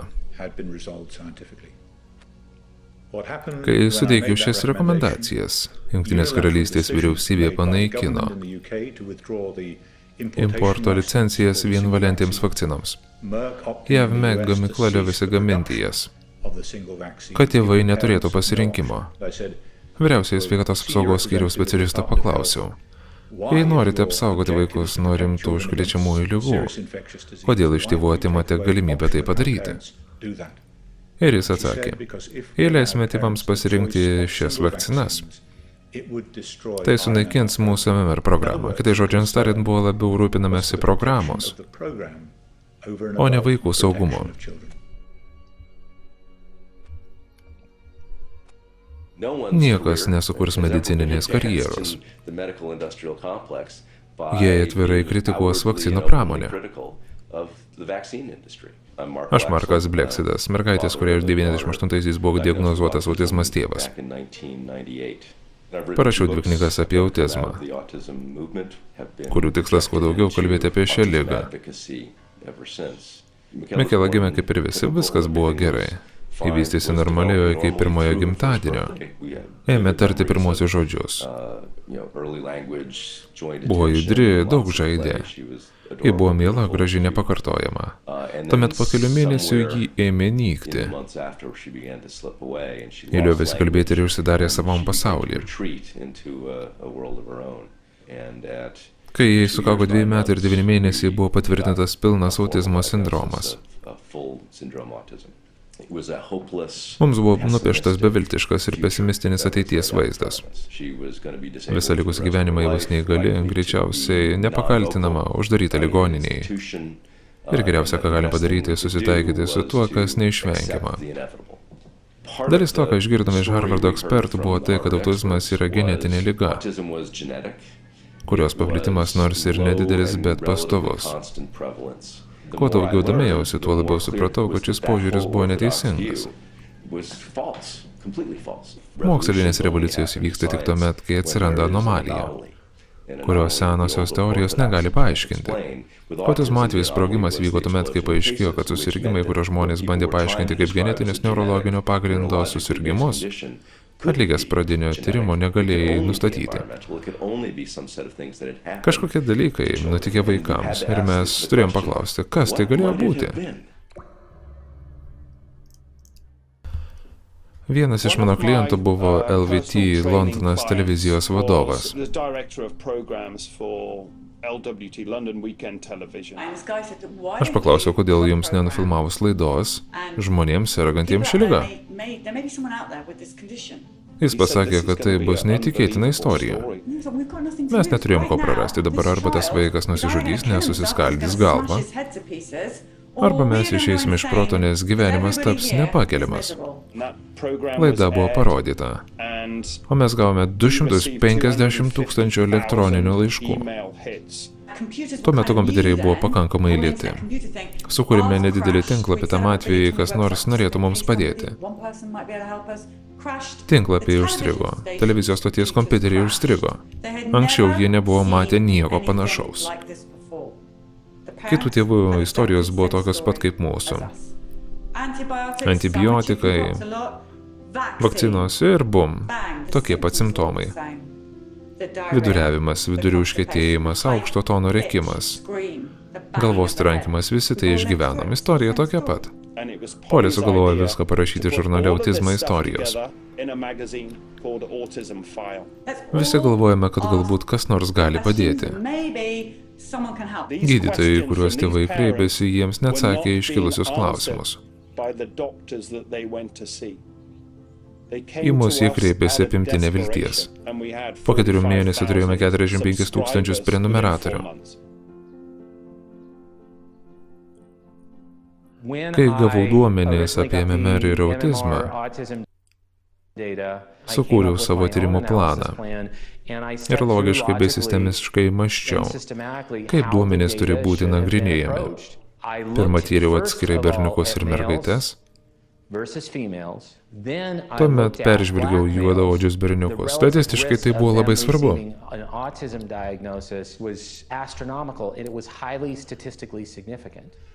Kai suteikiau šias rekomendacijas, Jungtinės karalystės vyriausybė panaikino importo licencijas vienvalentėms vakcinoms. JAV MEG gamykla liovėsi gaminti jas, kad tėvai neturėtų pasirinkimo. Vyriausiojo sveikatos apsaugos skyriaus specialisto paklausiau, jei norite apsaugoti vaikus nuo rimtų užkrečiamųjų ligų, kodėl iš tėvų atimate galimybę tai padaryti? Ir jis atsakė, jei leisime tėvams pasirinkti šias vakcinas, tai sunaikins mūsų MMR programą. Kitai žodžiams tariant, buvo labiau rūpinamasi programos, o ne vaikų saugumo. Niekas nesukurs medicininės karjeros, jei atvirai kritikuos vakcinų pramonę. Aš Markas Bleksidas, mergaitės, kuriai 98-aisiais buvo diagnozuotas autizmas tėvas. Parašiau 2 knygas apie autizmą, kurių tikslas kuo daugiau kalbėti apie šią ligą. Mikela gimė kaip ir visi, viskas buvo gerai. Ji vystėsi normaliai iki pirmojo gimtadienio. Ėmė tarti pirmosius žodžius. Buvo judri, daug žaidė. Ji buvo miela, graži, nepakartojama. Tuomet po kelių mėnesių ji ėmė nykti. Ji liovėsi kalbėti ir užsidarė savam pasaulyje. Kai jai sukako 2 metai ir 9 mėnesiai, buvo patvirtintas pilnas autizmo sindromas. Mums buvo nupieštas beviltiškas ir pesimistinis ateities vaizdas. Visą likusį gyvenimą ji bus neįgali, greičiausiai nepakaltinama, uždaryta ligoninėje. Ir geriausia, ką galim padaryti, susitaikyti su tuo, kas neišvengiama. Dalis to, ką išgirdome iš Harvardo ekspertų, buvo tai, kad autizmas yra genetinė liga, kurios paplitimas nors ir nedidelis, bet pastovus. Kuo daugiau domėjausi, tuo labiau supratau, kad šis požiūris buvo neteisingas. Mokslinės revoliucijos vyksta tik tuomet, kai atsiranda anomalija, kurios senosios teorijos negali paaiškinti. Autizmo atveju sprogimas vyko tuomet, kai paaiškėjo, kad susirgimai, kuriuos žmonės bandė paaiškinti kaip genetinius neurologinio pagrindo susirgimus, atlikęs pradinio tyrimo negalėjai nustatyti. Kažkokie dalykai nutikė vaikams ir mes turėjom paklausti, kas tai galėjo būti. Vienas iš mano klientų buvo LVT Londonas televizijos vadovas. Aš paklausiau, kodėl jums nenufilmavus laidos žmonėms sergantiems šią ligą. Jis pasakė, kad tai bus neįtikėtina istorija. Mes neturėjom ko prarasti, dabar arba tas vaikas nusižudys, nesusiskaldys galvą, arba mes išeisime iš proto, nes gyvenimas taps nepakeliamas. Laida buvo parodyta, o mes gavome 250 000 elektroninių laiškų. Tuo metu kompiuteriai buvo pakankamai lėti. Sukūrėme nedidelį tinklapį tam atvejai, kas nors norėtų mums padėti. Tinklapiai užstrigo, televizijos stoties kompiuteriai užstrigo. Anksčiau jie nebuvo matę nieko panašaus. Kitų tėvų istorijos buvo tokios pat kaip mūsų. Antibiotikai, vakcinos ir bum, tokie pat simptomai. Viduriavimas, vidurių užkietėjimas, aukšto tono rėkimas, galvos trankimas, visi tai išgyvenom. Istorija tokia pat. Polis sugalvojo viską parašyti žurnale Autizmo istorijos. Visi galvojame, kad galbūt kas nors gali padėti. Gydytojai, kuriuos tėvai kreipėsi, jiems neatsakė iškilusius klausimus. Į mus jie kreipėsi apimti nevilties. Po 4 mėnesių turėjome 45 000 prenumeratorių. Kai gavau duomenis apie MMR ir autizmą, sukūriau savo tyrimo planą ir logiškai bei sistemiškai mąsčiau, kaip duomenys turi būti nagrinėjami. Pirmą tyriau atskirai berniukus ir mergaites, tuomet peržvelgiau juodaodžius berniukus. Statistiškai tai buvo labai svarbu.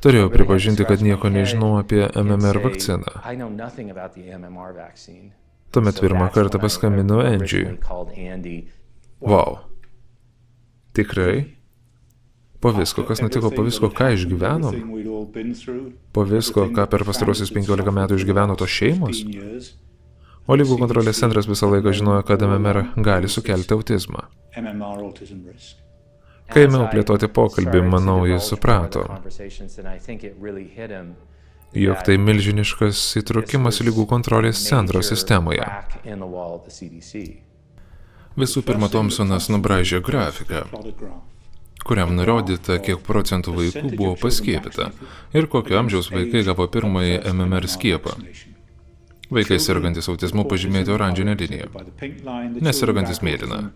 Turėjau pripažinti, kad nieko nežinau apie MMR vakciną. Tuomet pirmą kartą paskambinau Andžiui. Vau. Tikrai? Po visko, kas nutiko, po visko, ką išgyvenom? Po visko, ką per pastarosius 15 metų išgyveno tos šeimos? O lygų kontrolės centras visą laiką žinojo, kad MMR gali sukelti autizmą. Kai ėmiau plėtoti pokalbį, manau, jis suprato, jog tai milžiniškas įtraukimas lygų kontrolės centro sistemoje. Visų pirma, Thompsonas nubraižė grafiką, kuriam nurodyta, kiek procentų vaikų buvo paskiepyta ir kokio amžiaus vaikai gavo pirmąjį MMR skiepą. Vaikai sergantis autizmu pažymėti oranžinę liniją, nesergantis mėlyną.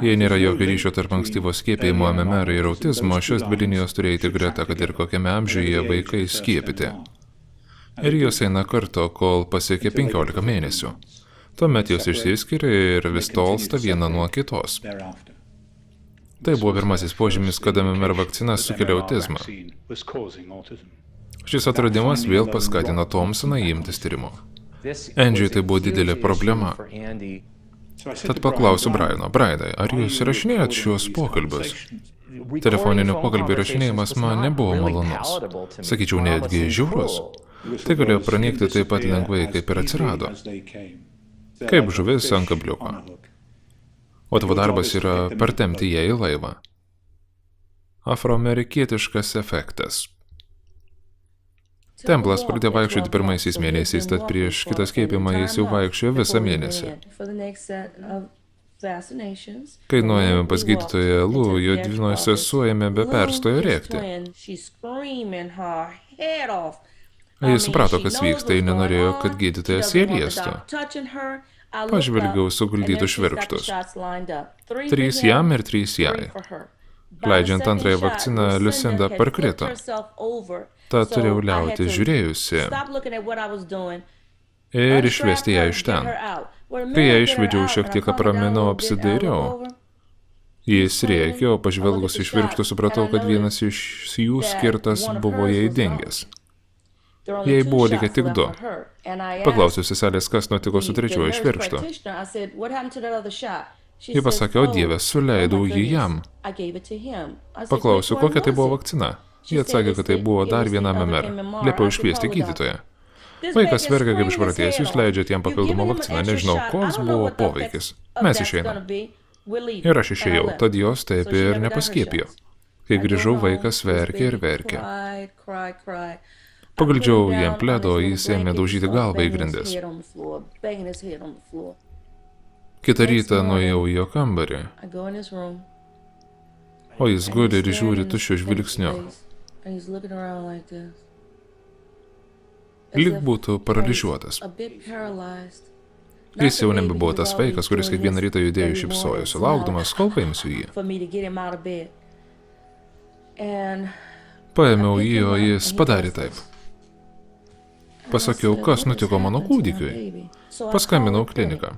Jei nėra jokio ryšio tarp ankstyvo skiepijimo MMR ir autizmo, šios dvi linijos turėjo eiti greta, kad ir kokiame amžiuje vaikai skiepyti. Ir jos eina kartu, kol pasiekė 15 mėnesių. Tuomet jos išsiskiria ir vis tolsta viena nuo kitos. Tai buvo pirmasis požymis, kad MMR vakcina sukelia autizmą. Šis atradimas vėl paskatino Thompsoną imtis tyrimo. Andrew'ui tai buvo didelė problema. Tad paklausiu Briano: Brianai, ar jūs įrašinėjot šios pokalbius? Telefoninio pokalbio įrašinėjimas man nebuvo malonus. Sakyčiau, netgi žiaurus. Tai galėjo pranykti taip pat lengvai, kaip ir atsirado. Kaip žuvis ant kabliuko. O tavo darbas yra partempti ją į laivą. Afroamerikietiškas efektas. Templas pradėjo vaikščioti pirmaisiais mėnesiais, tad prieš kitą skiepimą jis jau vaikščiojo visą mėnesį. Kai nuėjome pas gydytoją Lou, jo dvynoji sesuo ėmė be perstojo rėkti. Jis suprato, kas vyksta, ir nenorėjo, kad gydytojas ją liestų. Pažvelgiau suguldytus švirkštus. 3 jam ir 3 jai. Leidžiant antrąją vakciną, Lucinda parkrito. Tad turėjau liautis žiūrėjusi ir išvesti ją iš ten. Kai ją išvedžiau, šiek tiek apraminau, apsidairiau. Jis rėkė, o pažvelgus iš švirkštų supratau, kad vienas iš jų skirtas buvo jai dingęs. Jai buvo likę tik 2. Paklausiau seselės, kas nutiko su trečiuoju švirkštu. Ji pasakė: o Dieve, suleidau jį jam. Paklausiau, kokia tai buvo vakcina. Ji atsakė, kad tai buvo dar viena MMR. Liepiau iškviesti gydytoją. Vaikas verkia kaip išprotėjęs, jūs leidžiat jam papildomą vakciną, nežinau, koks buvo poveikis. Mes išeinam. Ir aš išėjau, tad jos taip ir nepaskiepijo. Kai grįžau, vaikas verkė ir verkė. Paguldžiau jam pledo, jis ėmė daužyti galvą į grindis. Kitą rytą nuėjau į jo kambarį, o jis guli ir žiūri tuščiu žvilgsniu. Lyg būtų paralyžiuotas. Jis jau nebebuvo tas vaikas, kuris kiekvieną rytą judėjo šypsojosi, laukdamas, kol paimsiu jį. Paėmiau jį, o jis padarė taip. Pasakiau, kas nutiko mano kūdikiui. Paskambinau kliniką.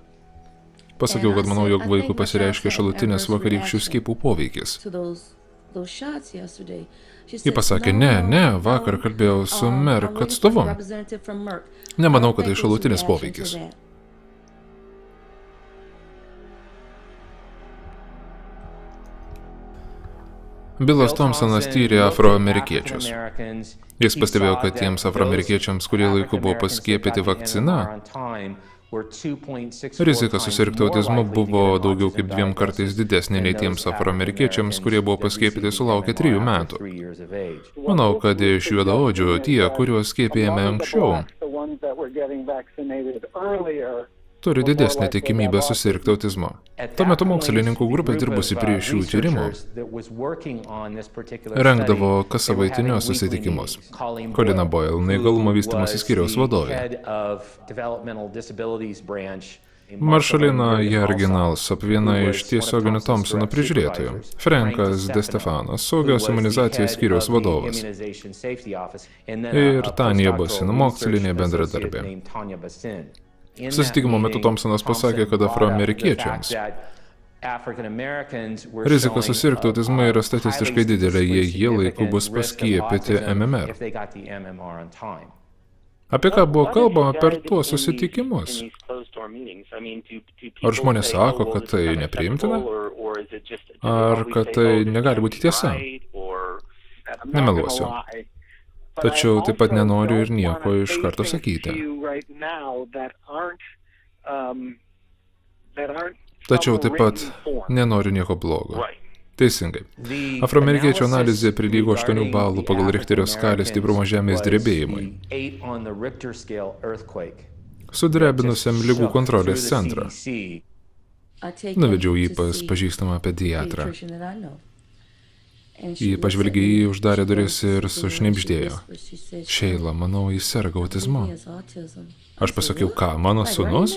Pasakiau, kad manau, jog vaikui pasireiškia šalutinės vakarykščių skiepų poveikis. Ji pasakė: ne, vakar kalbėjau su Merck atstovu. Nemanau, kad tai šalutinis poveikis. Bilas Thompsonas tyrė afroamerikiečius. Jis pastebėjo, kad tiems afroamerikiečiams, kurie laiku buvo paskiepyti vakcina, rizika susirgti autizmu buvo daugiau kaip 2 kartais didesnė nei tiems afroamerikiečiams, kurie buvo paskiepyti sulaukę 3 metų. Manau, kad iš juodaodžių tie, kuriuos skiepijame anksčiau, turi didesnę tikimybę susirgti autizmu. Tuo metu mokslininkų grupė dirbusi prie šių tyrimų rengdavo kassavaitinius susitikimus. Colina Boyle, neįgalumo vystymosi skyriaus vadovė. Maršalina Jarginalsop, viena iš tiesioginių Thompsono prižiūrėtojų. Frankas De Stefanas, saugios imunizacijos skyriaus vadovas. Ir Tanja Basin, mokslinė bendradarbė. Susitikimo metu Thompsonas pasakė, kad afroamerikiečiams rizika susirgti autizmu yra statistiškai didelė, jei jie laiku bus paskiepyti MMR. Apie ką buvo kalbama per tuos susitikimus? Ar žmonės sako, kad tai nepriimtina? Ar kad tai negali būti tiesa? Nemeluosiu. Tačiau taip pat nenoriu ir nieko iš karto sakyti. Tačiau taip pat nenoriu nieko blogo. Teisingai. Afroamerikiečių analizė prilygo 8 balų pagal Richterio skalės stiprumo žemės drebėjimui, sudrebinusiam ligų kontrolės centrą. Nuvedžiau jį pas pažįstamą pediatrą. Jį pažvelgė į jį, uždarė duris ir sušnibždėjo: Sheila, manau, jis serga autizmu. Aš pasakiau: ką, mano sūnus?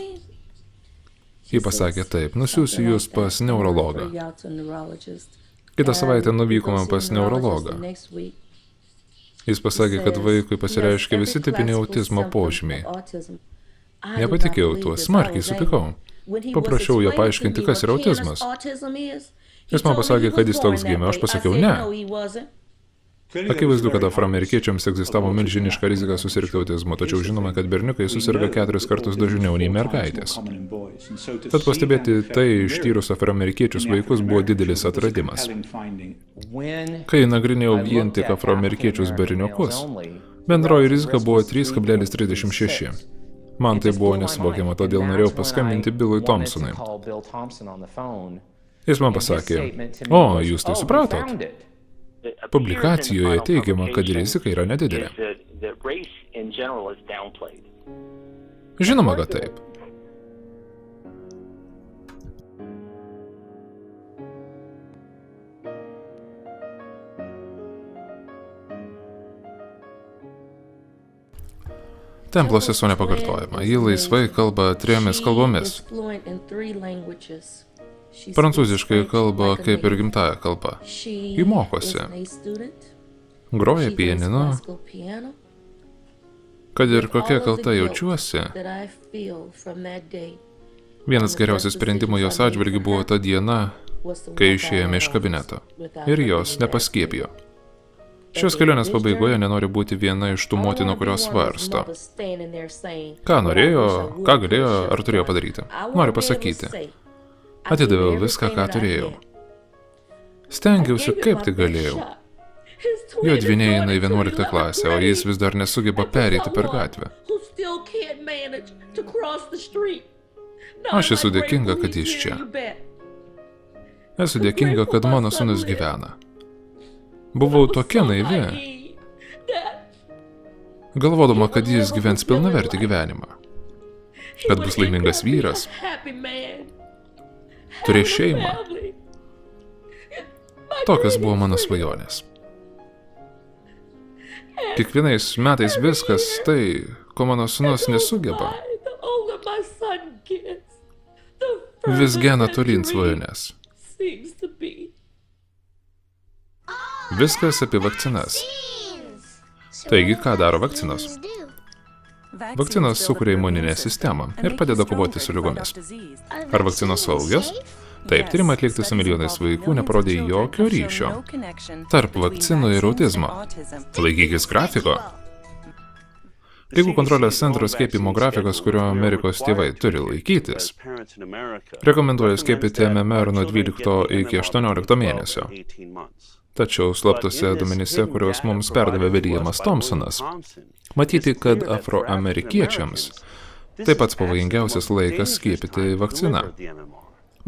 Ji pasakė: taip, nusiųsiu jūs pas neurologą. Kitą savaitę nuvykome pas neurologą. Jis pasakė, kad vaikui pasireiškia visi tipiniai autizmo požymiai. Nepatikėjau tuo, smarkiai supykau. Paprašiau jo paaiškinti, kas yra autizmas. Jis man pasakė, kad jis toks gimė, aš pasakiau ne. Akivaizdu, kad afroamerikiečiams egzistavo milžiniška rizika susirgti autizmu, tačiau žinoma, kad berniukai susirga 4 kartus dažniau nei mergaitės. Tad pastebėti tai ištyrus afroamerikiečius vaikus buvo didelis atradimas. Kai nagrinėjau vien tik afroamerikiečius berniukus, bendroji rizika buvo 3,36. Man tai buvo nesuvokiama, todėl norėjau paskambinti Billui Thompsonui. Jis man pasakė, o, jūs tai supratot? Publikacijoje teigiama, kad rizika yra nedidelė. Žinoma, kad taip. Templo sesuo nepakartojama. Ji laisvai kalba 3 kalbomis. Prancūziškai kalba kaip ir gimtąja kalba. Ji mokosi. Groja pianinu. Kad ir kokia kalta jaučiuosi, vienas geriausių sprendimų jos atžvilgių buvo ta diena, kai išėjome iš kabineto. Ir jos nepaskiepijo. Šios kelionės pabaigoje nenori būti viena iš tų motinų, kurios svarsto. Ką norėjo, ką galėjo, ar turėjo padaryti. Noriu pasakyti. Atidaviau viską, ką turėjau. Stengiausi, kaip tik galėjau. Jo dvyniai eina į 11 klasę, o jis vis dar nesugeba pereiti per gatvę. Aš esu dėkinga, kad jis čia. Esu dėkinga, kad mano sūnus gyvena. Buvau tokia naivi, galvodama, kad jis gyvens pilnavertį gyvenimą. Kad bus laimingas vyras. Turės šeimą. Tokios buvo mano svajonės. Kiekvienais metais viskas tai, ko mano sūnus nesugeba, vis gena tolyn svajonės. Viskas apie vakcinas. Taigi, ką daro vakcinos? Vakcinos sukuria imuninę sistemą ir padeda kovoti su ligomis. Ar vakcinos saugios? Taip, tyrimai atlikti su milijonais vaikų neparodė jokio ryšio tarp vakcinų ir autizmo. Laikykis grafiko. Ligų kontrolės centro skiepimo grafikas, kurio Amerikos tėvai turi laikytis, rekomenduoja skiepyti MMR nuo 12 iki 18 mėnesio. Tačiau slaptose duomenyse, kurios mums perdavė Williamas Thompsonas, matyti, kad afroamerikiečiams taip pat pavojingiausias laikas skiepyti vakciną.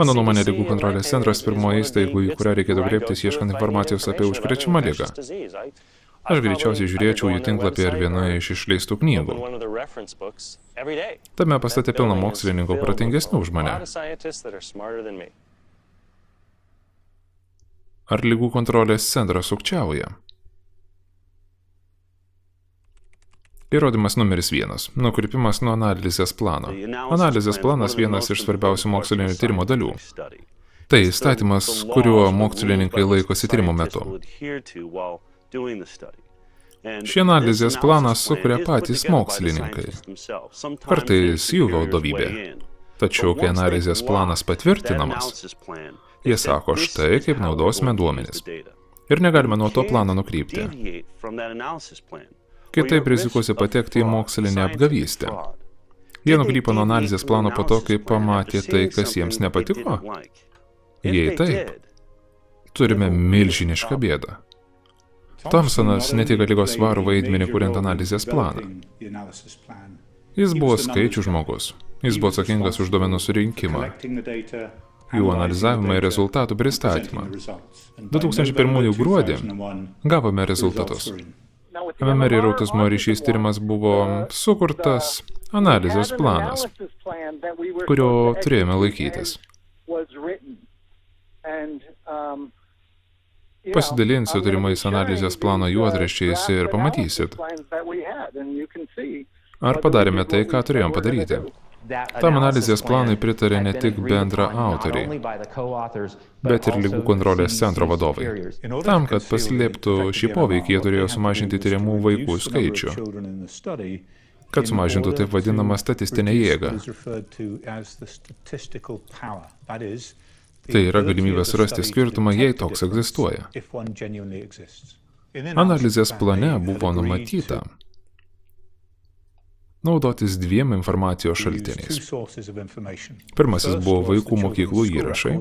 Mano nuomonė, Ligų kontrolės centras pirmoji įstaigų, į kurią reikėtų kreiptis ieškant informacijos apie užkrečiamą ligą. Aš greičiausiai žiūrėčiau jų tinklapį ar vieną iš išleistų knygų. Tame pastate pilna mokslininkų protingesnių už mane. Ar Ligų kontrolės centras sukčiauja? Įrodymas numeris 1. Nukrypimas nuo analizės plano. Analizės planas vienas iš svarbiausių mokslinio tyrimo dalių. Tai įstatymas, kuriuo mokslininkai laikosi tyrimo metu. Šį analizės planą sukuria patys mokslininkai. Kartais jų vadovybė. Tačiau, kai analizės planas patvirtinamas, jie sako, štai kaip naudosime duomenis. Ir negalime nuo to plano nukrypti. Kitaip rizikuosi patekti į mokslinę apgavystę. Jie nukrypo nuo analizės plano po to, kai pamatė tai, kas jiems nepatiko. Jei taip, turime milžinišką bėdą. Thompsonas ne tik atliko svarų vaidmenį kuriant analizės planą. Jis buvo skaičių žmogus. Jis buvo atsakingas už duomenų surinkimą, jų analizavimą ir rezultatų pristatymą. 2001 gruodį gavome rezultatus. MMR ir autizmo ryšys tyrimas buvo sukurtas analizės planas, kurio turėjome laikytis. Pasidalinsiu turimais analizės plano juodraščiais ir pamatysit, ar padarėme tai, ką turėjom padaryti. Tam analizės planui pritarė ne tik bendra autoriai, bet ir Ligų kontrolės centro vadovai. Tam, kad paslėptų šį poveikį, jie turėjo sumažinti tyriamų vaikų skaičių. kad sumažintų taip vadinamą statistinę jėgą. Tai yra galimybė surasti skirtumą, jei toks egzistuoja. Analizės plane buvo numatyta naudotis dviem informacijos šaltiniais. Pirmasis buvo vaikų mokyklų įrašai,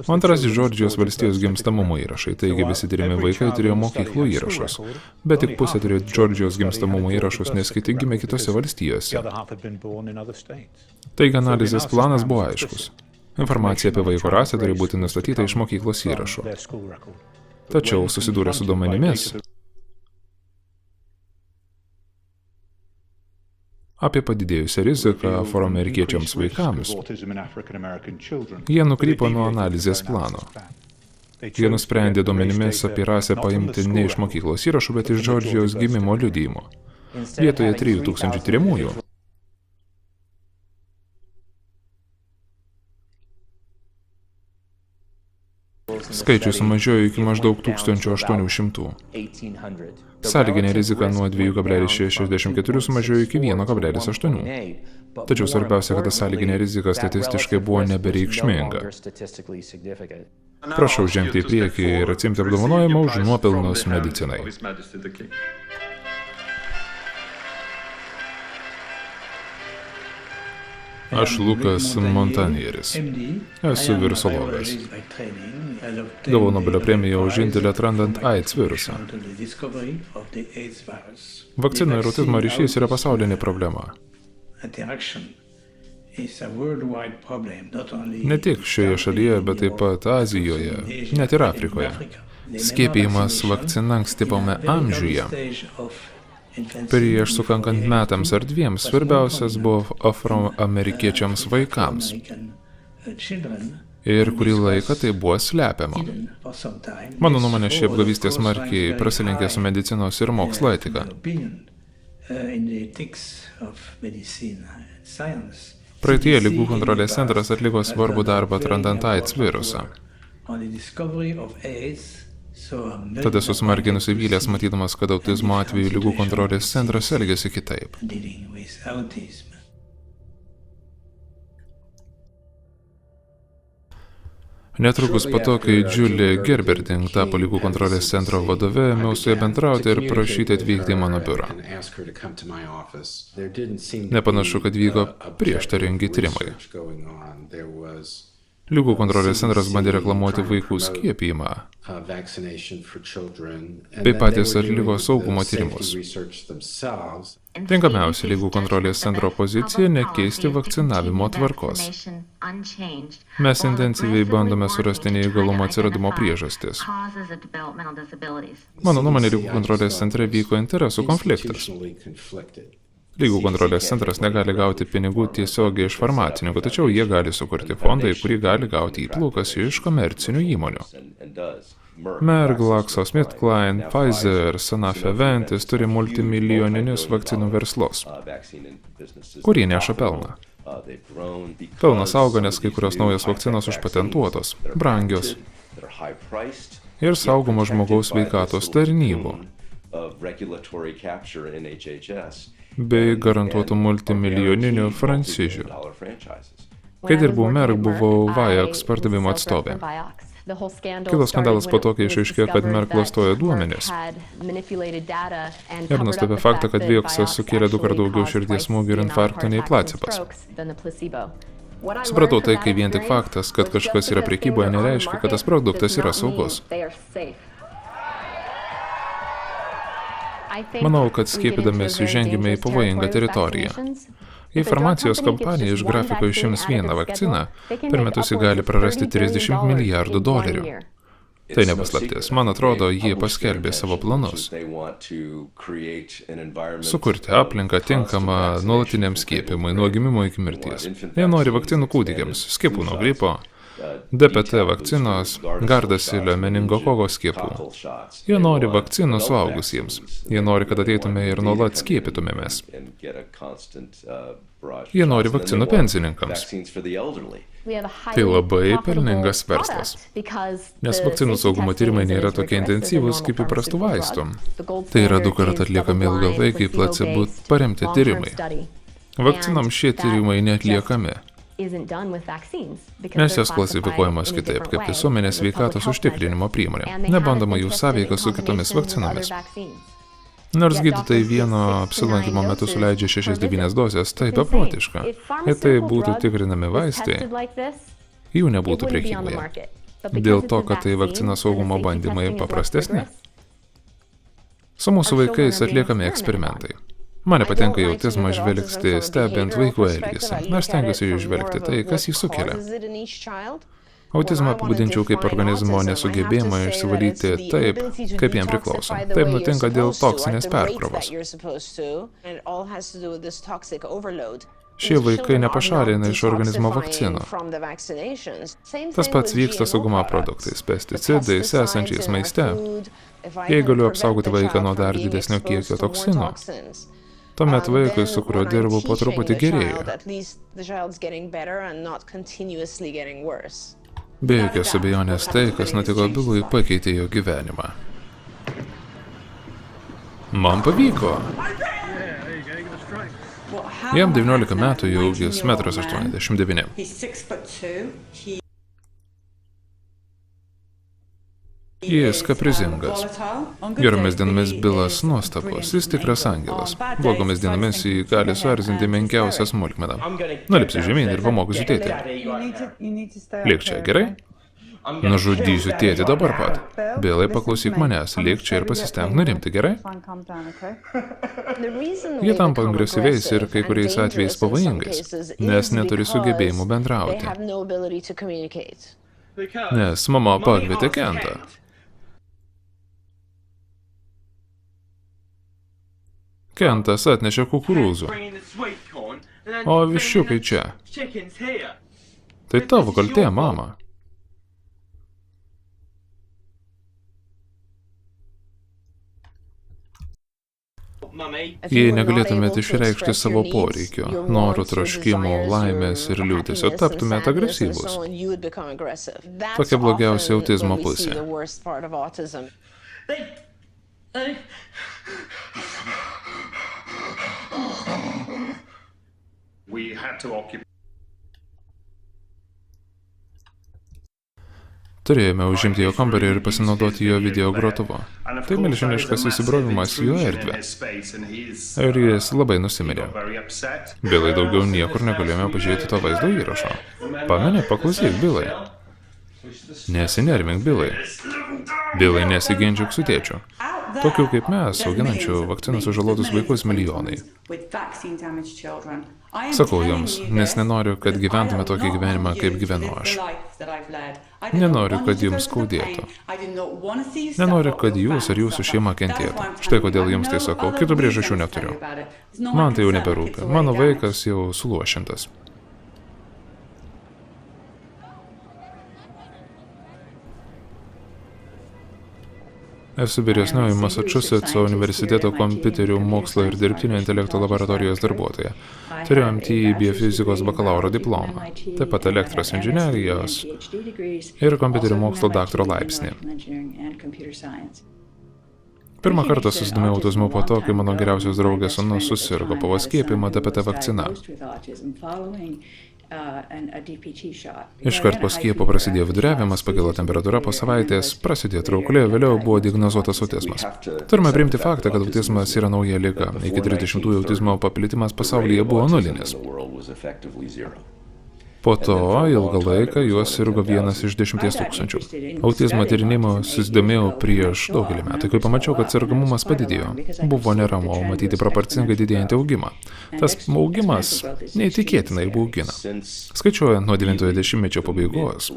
o antrasis Džordžijos valstijos gimstamumo įrašai, taigi visi tyrimi vaikai turėjo mokyklų įrašus, bet tik pusė turėjo Džordžijos gimstamumo įrašus, nes kiti gimė kitose valstijose. Taigi analizės planas buvo aiškus. Informacija apie vaiko rasę turi būti nustatyta iš mokyklos įrašų. Tačiau susidūrė su duomenimis apie padidėjusią riziką afroamerikiečiams vaikams. Jie nukrypo nuo analizės plano. Jie nusprendė duomenimis apie rasę paimti ne iš mokyklos įrašų, bet iš Džordžijos gimimo liudijimo. Vietoje 3000 tyrimųjų. Skaičius sumažėjo iki maždaug 1800. Sąlyginė rizika nuo 2,64 sumažėjo iki 1,8. Tačiau svarbiausia, kad sąlyginė rizika statistiškai buvo nebereikšminga. Prašau žengti į priekį ir atsiimti apdovanojimą už nuopelnus medicinai. Aš Lukas Montanieris. Esu virusologas. Gavau Nobelio premiją už indėlį atrandant AIDS virusą. Vakcinų ir autizmo ryšys yra pasaulinė problema. Ne tik šioje šalyje, bet taip pat Azijoje, net ir Afrikoje. Skiepijimas vakcina ankstyvame amžiuje. Prieš sukankant metams ar dviems svarbiausias buvo afroamerikiečiams vaikams. Ir kurį laiką tai buvo slepiama. Mano nuomonė, ši apgavystė smarkiai prasilenkė su medicinos ir mokslo etika. Praeityje Ligų kontrolės centras atliko svarbų darbą atrandant AIDS virusą. Tada esu smarkiai nusivylęs, matydamas, kad autizmo atveju Ligų kontrolės centras elgiasi kitaip. Netrukus po to, kai Julie Gerberding tapo Ligų kontrolės centro vadove, ėmiau su ja bendrauti ir prašyti atvykti į mano biurą. Nepanašu, kad vyko prieštaringi tyrimai. Ligų kontrolės centras bandė reklamuoti vaikų skiepijimą, bei patys atliko saugumo tyrimus. Tinkamiausia Ligų kontrolės centro pozicija – nekeisti vakcinavimo tvarkos. Mes intensyviai bandome surasti neįgalumo atsiradimo priežastis. Mano nuomonė, Ligų kontrolės centre vyko interesų konfliktas. Ligų kontrolės centras negali gauti pinigų tiesiogiai iš farmacininkų, tačiau jie gali sukurti fondą, į kurį gali gauti įplaukas iš komercinių įmonių. Merck, GlaxoSmithKline, Pfizer, Sanofi Aventis turi multimilijoninius vakcinų verslus, kurie neša pelną. Pelnas auga, nes kai kurios naujos vakcinos užpatentuotos, brangios ir saugomos žmogaus sveikatos tarnybų, bei garantuotų multimilijoninių franšizių. Kai dirbau Merck, buvau Vioxx pardavimo atstovė. Kilo skandalas po to, kai išaiškėjo, kad Merck klastojo duomenis. Ir nustabė faktą, kad Vioxxas sukėlė 2 kartus daugiau širdies smūgių ir infarktų nei placebas. Supratau tai, kai vien tik faktas, kad kažkas yra prekyboje, nereiškia, kad tas produktas yra saugus. Manau, kad skiepydamiesi žengime į pavojingą teritoriją. Jei farmacijos kompanija iš grafiko išims vieną vakciną, per metus ji gali prarasti $30 milijardų. Tai nepaslaptis. Man atrodo, jie paskelbė savo planus. Sukurti aplinką tinkamą nuolatiniam skiepimui nuo gimimo iki mirties. Jie nori vakcinų kūdikiams, skiepų nuo gripo, DPT vakcinos, Gardasilio meningokoko skiepų. Jie nori vakcinų suaugusiems. Jie nori, kad ateitume ir nuolat skiepytumėmės. Jie nori vakcinų pensininkams. Tai labai pelningas verslas, nes vakcinų saugumo tyrimai nėra tokie intensyvūs kaip įprastų vaistų. Tai yra 2 kartus atliekami ilgalaikiai placebo paremti tyrimai. Vakcinoms šie tyrimai neatliekami, nes jos klasifikuojamos kitaip, kaip visuomenės sveikatos užtikrinimo priemonė, nebandoma jų sąveika su kitomis vakcinomis. Nors gydytojai vieno apsilankymo metu suleidžia 6-9 dozes, tai beprotiška. Jei tai būtų tikrinami vaistai, jų nebūtų prekyboje. Dėl to, kad tai vakcinos saugumo bandymai paprastesni. Su mūsų vaikais atliekami eksperimentai. Man nepatinka į autizmą žvelgti stebint vaikų elgesį. Aš stengiuosi žvelgti tai, kas jį sukelia. Autizmą apibūdinčiau kaip organizmo nesugebėjimą išsivalyti taip, kaip jam priklauso. Taip nutinka dėl toksinės perkrovos. Šie vaikai nepašalina iš organizmo vakcinų. Tas pats vyksta su guma produktais, pesticidais, esančiais maiste. Jei galiu apsaugoti vaiką nuo dar didesnio kiekio toksinų, tuomet vaikui, su kuriuo dirbu, po truputį gerėja. Be jokios abejonės tai, kas nutiko Bilui, pakeitė jo gyvenimą. Man pavyko. Jam 19 metų, jo ūgis 1,89 m. Jis kaprizingas. Geromis dienomis Bilas nuostabus, jis tikras angelas. Blogomis dienomis jį gali suerzinti menkiausią smulkmeną. Nulipsiu žemyn ir pamokysiu tėtį. Lik čia, gerai? Nužudysiu tėtį dabar pat. Bilai, paklausyk manęs, lik čia ir pasistenk nurimti, gerai? Jie tampa agresyviais ir kai kuriais atvejais pavojingais, nes neturi sugebėjimų bendrauti. Nes mama pakvietė Kentą. Kentas atnešė kukurūzų, o viščiukai čia. Tai tavo kaltė, mama. Jei negalėtumėte išreikšti savo poreikio, norų, troškimų, laimės ir liūdesio, taptumėte agresyvūs. Tokia blogiausia autizmo pusė. Turėjome užimti jo kambarį ir pasinaudoti jo video grotuvu. Tai milžiniškas įsibrovimas jo erdvę. Ir jis labai nusimirė. Bilai, daugiau niekur negalėjome pažiūrėti to vaizdo įrašo. Pameni, paklausyk, Bilai. Nesinervink, Bilai. Bilai, nesiginčyk su tėčiu. Tokių kaip mes, auginančių vakcinų sužalotus vaikus milijonai. Sakau jums, nes nenoriu, kad gyventume tokį gyvenimą, kaip gyvenu aš. Nenoriu, kad jums skaudėtų. Nenoriu, kad jūs ar jūsų šeima kentėtų. Štai kodėl jums tai sakau, kitų priežasčių neturiu. Man tai jau neberūpi. Mano vaikas jau suluošintas. Esu vyresnioji Massachusetts universiteto kompiuterių mokslo ir dirbtinio intelekto laboratorijos darbuotoja. Turiu MT biofizikos bakalauro diplomą, taip pat elektros inžinerijos ir kompiuterių mokslo daktaro laipsnį. Pirmą kartą susidomėjau autizmu po to, kai mano geriausios draugės sūnus susirgo po skiepijimo DPT vakcina. Iškart po skiepo prasidėjo viduriavimas, pakilo temperatūra, po savaitės prasidėjo traukulė, vėliau buvo diagnozuotas autizmas. Turime priimti faktą, kad autizmas yra nauja liga. Iki 30-ųjų autizmo paplitimas pasaulyje buvo nulinis. Po to ilgą laiką juos sirgo 1 iš 10 000. Autizmo tyrinėjimo susidomėjau prieš daugelį metų, kai pamačiau, kad sergamumas padidėjo. Buvo neramu matyti proporcingai didėjantį augimą. Tas augimas neįtikėtinai baugina. Skaičiuojant nuo 90-ojo dešimtmečio pabaigos,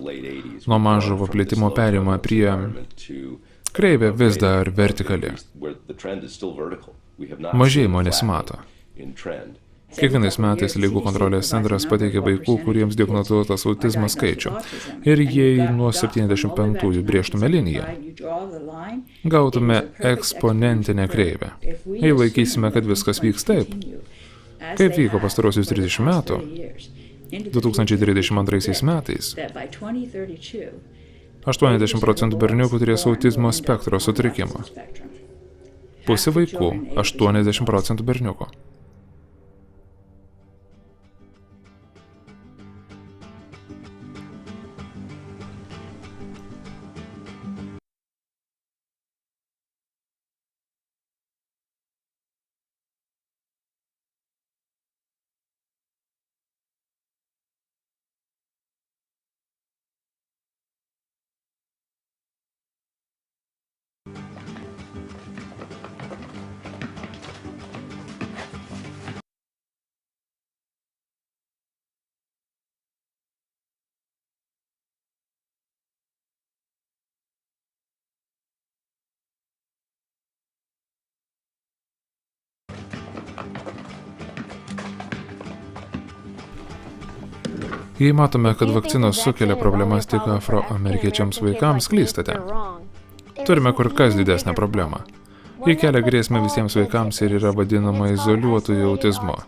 nuo mažo paplitimo perėjimo prie kreivė vis dar vertikali. Mažėjimo nesimato. Kiekvienais metais Ligų kontrolės centras pateikia vaikų, kuriems diagnozuotas autizmas skaičių. Ir jei nuo 75-ųjų brėžtume liniją, gautume eksponentinę kreivę. Jei laikysime, kad viskas vyks taip, kaip vyko pastarosius 30 metų, 2032 metais 80% berniukų turės autizmo spektro sutrikimą. Pusė vaikų, 80% berniukų. Jei matome, kad vakcinos sukelia problemas tik afroamerikiečiams vaikams, klystate. Turime kur kas didesnę problemą. Ji kelia grėsmę visiems vaikams ir yra vadinama izoliuotojų autizmu.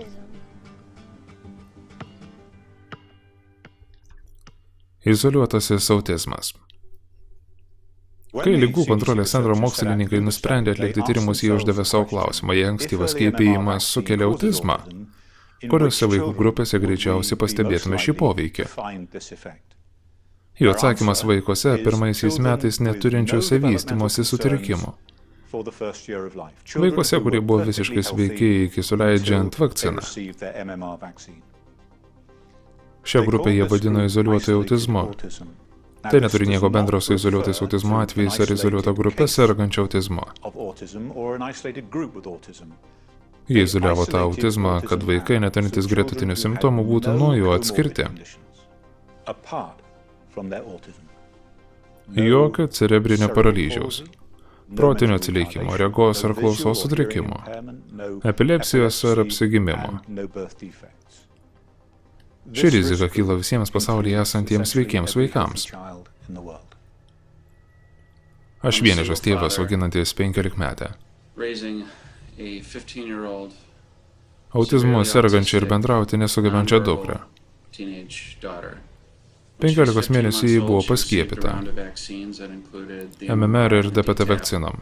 Izoliuotasis autizmas. Kai Ligų kontrolės centro mokslininkai nusprendė atlikti tyrimus, jie uždavė savo klausimą, jei ankstyvas skiepijimas sukelia autizmą, kuriuose vaikų grupėse greičiausiai pastebėtume šį poveikį. Jų atsakymas vaikuose pirmaisiais metais neturinčiuose vystymosi sutrikimų. Vaikuose, kurie buvo visiškai sveiki iki suleidžiant vakciną. Šią grupę jie vadino izoliuotojų autizmu. Tai neturi nieko bendro su izoliuotais autizmo atvejais ar izoliuota grupė sergančia autizmu. Jie izoliavo tą autizmą, kad vaikai neturintys gretutinių simptomų būtų nuo jo atskirti. Jokio cerebrinio paralyžiaus, protinio atsilikimo, regos ar klausos sutrikimo, epilepsijos ar apsigimimo. Ši rizika kyla visiems pasaulyje esantiems sveikiems vaikams. Aš vienišas tėvas auginantis 15-metę. Autizmu sergančią ir bendrauti nesugebančią dukrą. 15 mėnesių ji buvo paskiepyta MMR ir DPT vakcinom.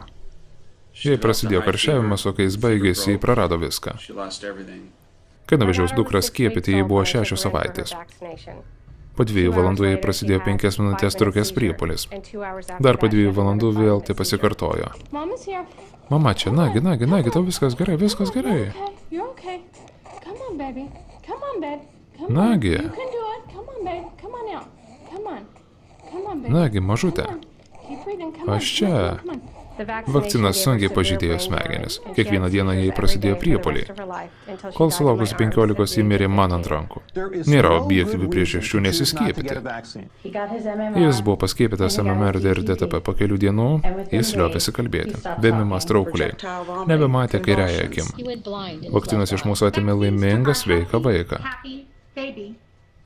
Jei prasidėjo karščiavimas, o kai jis baigėsi, ji prarado viską. Kai nuvežiaus dukrą skiepyti, jai buvo 6 savaitės. Po 2 valandų jai prasidėjo 5 minutės trukęs priepuolis. Dar po 2 valandų vėl tai pasikartojo. Mama čia, nagi, tau viskas gerai, viskas gerai. Nagi. Nagi, mažutė. Aš čia. Vakcinas sunkiai pažeidėjo smegenis. Kiekvieną dieną jai prasidėjo priepuoliai. Kol sulaukus 15 ji mirė man ant rankų. Nėra objektyvių priežasčių nesiskiepyti. Jis buvo paskiepytas MMR ir DTP po kelių dienų, jis liovėsi kalbėti. Vėmimas traukuliai. Nebematė kairiąją akim. Vakcinas iš mūsų atėmė laimingą, sveiką vaiką.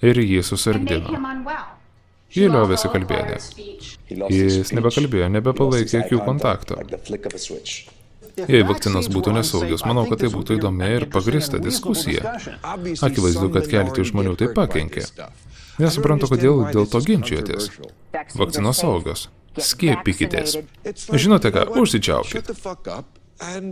Ir jį susargdino. Jie liovėsi kalbėti. Jis nebekalbėjo, nebepalaikė akių kontakto. Jei vakcinos būtų nesaugios, manau, kad tai būtų įdomi ir pagrįsta diskusija. Akivaizdu, kad keletui žmonių tai pakenkė. Nesuprantu, kodėl dėl to ginčijotės. Vakcinos saugios. Skiepykitės. Žinote ką, užsičiaupkit.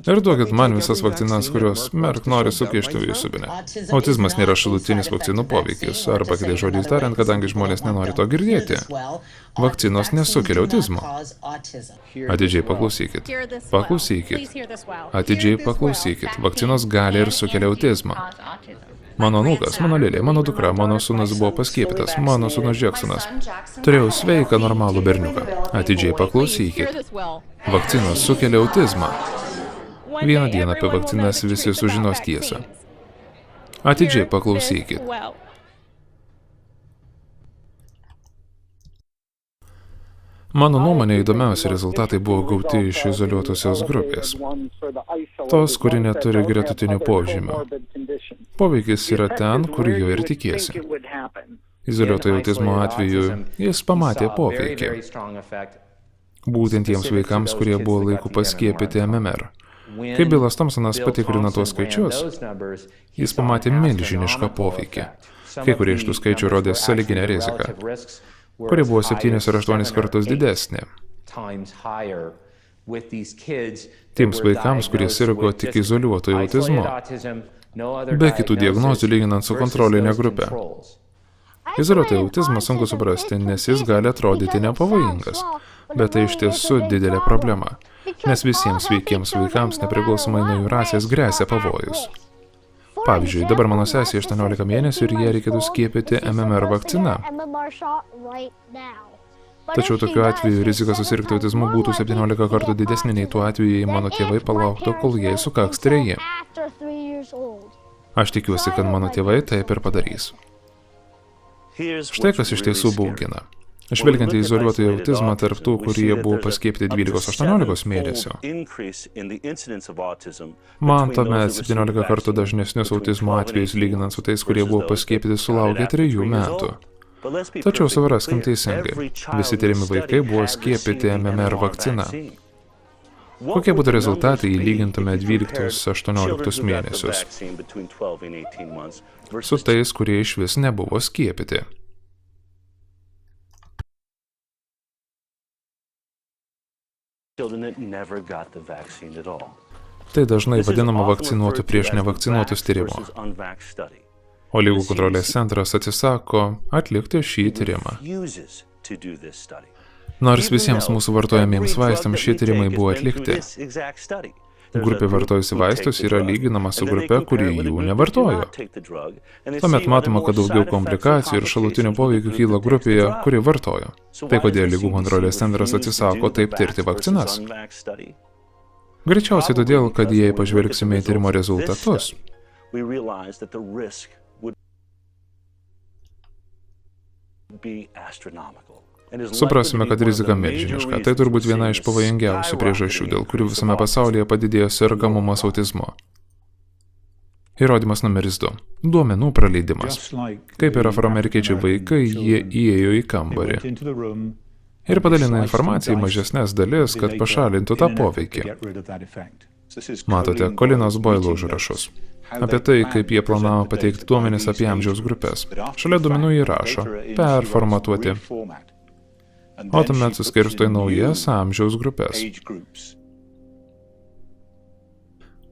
Ir duokit man visas vakcinas, kurios Merck nori sukišti į subinę. Autizmas nėra šalutinis vakcinų poveikis, arba kitais žodžiais tariant, kadangi žmonės nenori to girdėti. Vakcinos nesukelia autizmo. Atidžiai paklausykit. Atidžiai paklausykit. Vakcinos gali ir sukelia autizmą. Mano anūkas, mano Lilė, mano dukra, mano sūnus buvo paskiepytas, mano sūnus Jacksonas. Turėjau sveiką, normalų berniuką. Atidžiai paklausykit. Vakcinos sukelia autizmą. Vieną dieną apie vakcinas visi sužinos tiesą. Atidžiai paklausykit. Mano nuomonė įdomiausi rezultatai buvo gauti iš izoliuotusios grupės. Tos, kuri neturi gretutinių požymių. Poveikis yra ten, kur jo ir tikėsi. Izoliuoto autizmo atveju jis pamatė poveikį. Būtent tiems vaikams, kurie buvo laiku paskiepyti MMR. Kai Bilas Thompsonas patikrino tuos skaičius, jis pamatė milžinišką poveikį. Kai kurie iš tų skaičių rodė sąlyginę riziką, kuri buvo 7 ar 8 kartus didesnė. Tiems vaikams, kurie sirgo tik izoliuoto autizmu, be kitų diagnozių lyginant su kontrolinė grupė. Izoliuotą autizmą sunku suprasti, nes jis gali atrodyti nepavojingas, bet tai iš tiesų didelė problema, nes visiems sveikiems vaikams nepriklausomai nuo jų rasės gresia pavojus. Pavyzdžiui, dabar mano sesė 18 mėnesių ir jie reikėtų skiepyti MMR vakciną. Tačiau tokiu atveju rizika susirgti autizmu būtų 17 kartų didesnė nei tuo atveju, jei mano tėvai palauktų, kol jai sukaks 3. Aš tikiuosi, kad mano tėvai taip ir padarys. Štai kas iš tiesų baugina. Žvelgiant į izoliuotą autizmą tarp tų, kurie buvo paskiepyti 12-18 mėnesių, man tuomet 17 kartų dažnesnius autizmo atvejus lyginant su tais, kurie buvo paskiepyti sulaukę 3 metų. Tačiau supraskim teisingai, visi tyrimi vaikai buvo skiepyti MMR vakcina. Kokie būtų rezultatai, jei lygintume 12-18 mėnesius su tais, kurie iš vis nebuvo skiepyti? Tai dažnai vadinama vakcinuotų prieš nevakcinuotus tyrimu. O Ligų kontrolės centras atsisako atlikti šį tyrimą. Nors visiems mūsų vartojamiems vaistams šie tyrimai buvo atlikti. Grupė vartojusi vaistus yra lyginama su grupe, kuri jų nevartojo. Tuomet matoma, kad daugiau komplikacijų ir šalutinių poveikių kyla grupėje, kuri vartojo. Tai kodėl Ligų kontrolės centras atsisako taip tirti vakcinas? Greičiausiai todėl, kad jei pažvelgsime į tyrimo rezultatus, suprasime, kad rizika milžiniška. Tai turbūt viena iš pavojingiausių priežasčių, dėl kurių visame pasaulyje padidėjo sergamumas autizmu. Įrodymas numeris 2. Duomenų praleidimas. Kaip ir afroamerikiečiai vaikai, jie įėjo į kambarį ir padalino informaciją į mažesnes dalis, kad pašalintų tą poveikį. Matote Colinos Boyle užrašus apie tai, kaip jie planavo pateikti duomenis apie amžiaus grupės. Šalia duomenų įrašo performatuoti, o tuomet suskirsto į naujas amžiaus grupės.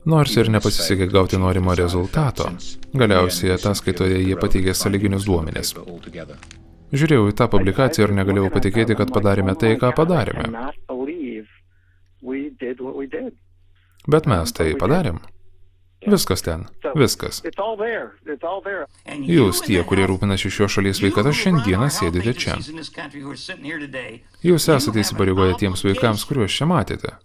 Nors ir nepasisekė gauti norimo rezultato, galiausiai ataskaitoje jie pateikė sąlyginius duomenis. Žiūrėjau į tą publikaciją ir negalėjau patikėti, kad padarėme tai, ką padarėme. Bet mes tai padarėm. Viskas ten. Viskas. Jūs tie, kurie rūpinasi šios šalies sveikata, šiandieną sėdite čia. Jūs esate įsipareigoję tiems vaikams, kuriuos čia matėte.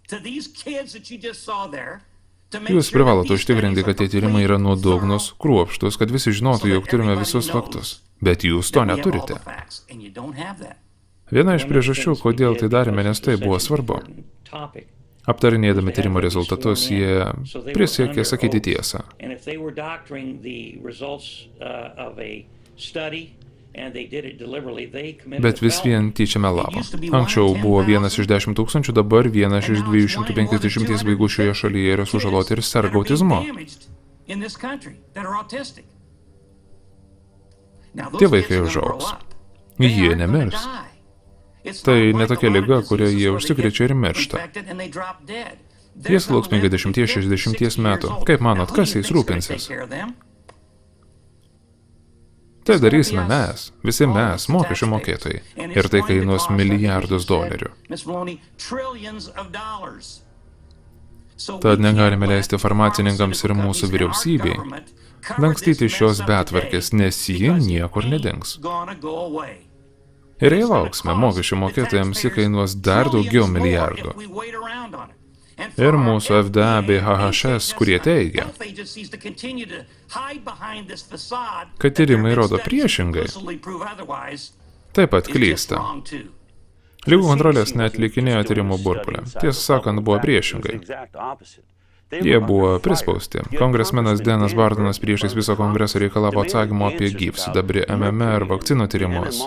Jūs privalote užtikrinti, kad tie tyrimai yra nuodugnus, kruopštūs, kad visi žinotų, jog turime visus faktus. Bet jūs to neturite. Viena iš priežasčių, kodėl tai darėme, nes tai buvo svarbu. Aptarinėdami tyrimo rezultatus, jie prisiekė sakyti tiesą. Bet vis vien tyčia melavo. Anksčiau buvo 1 iš 10 000, dabar 1 iš 250 vaikų šioje šalyje yra sužaloti ir serga autizmu. Tie vaikai užaugs. Jie nemirs. Tai ne tokia liga, kurią jie užsikrečia ir miršta. Jie sulauks 50-60 metų. Kaip manot, kas jais rūpinsis? Tai darysime mes, visi mes, mokesčių mokėtojai. Ir tai kainuos milijardus dolerių. Tad negalime leisti farmacininkams ir mūsų vyriausybei dangstyti šios betvarkės, nes ji niekur nedings. Ir jei lauksime, mokesčių mokėtojams įkainuos dar daugiau milijardų. Ir mūsų FDA bei HHS, kurie teigia, kad tyrimai rodo priešingai, taip pat klysta. Lygų kontrolės neatlikinėjo tyrimų burbulę. Tiesą sakant, buvo priešingai. Jie buvo prispausti. Kongresmenas Denas Bartonas priešais viso kongreso reikalavo atsakymo apie gyvsidabrį, MMR, vakcinų tyrimus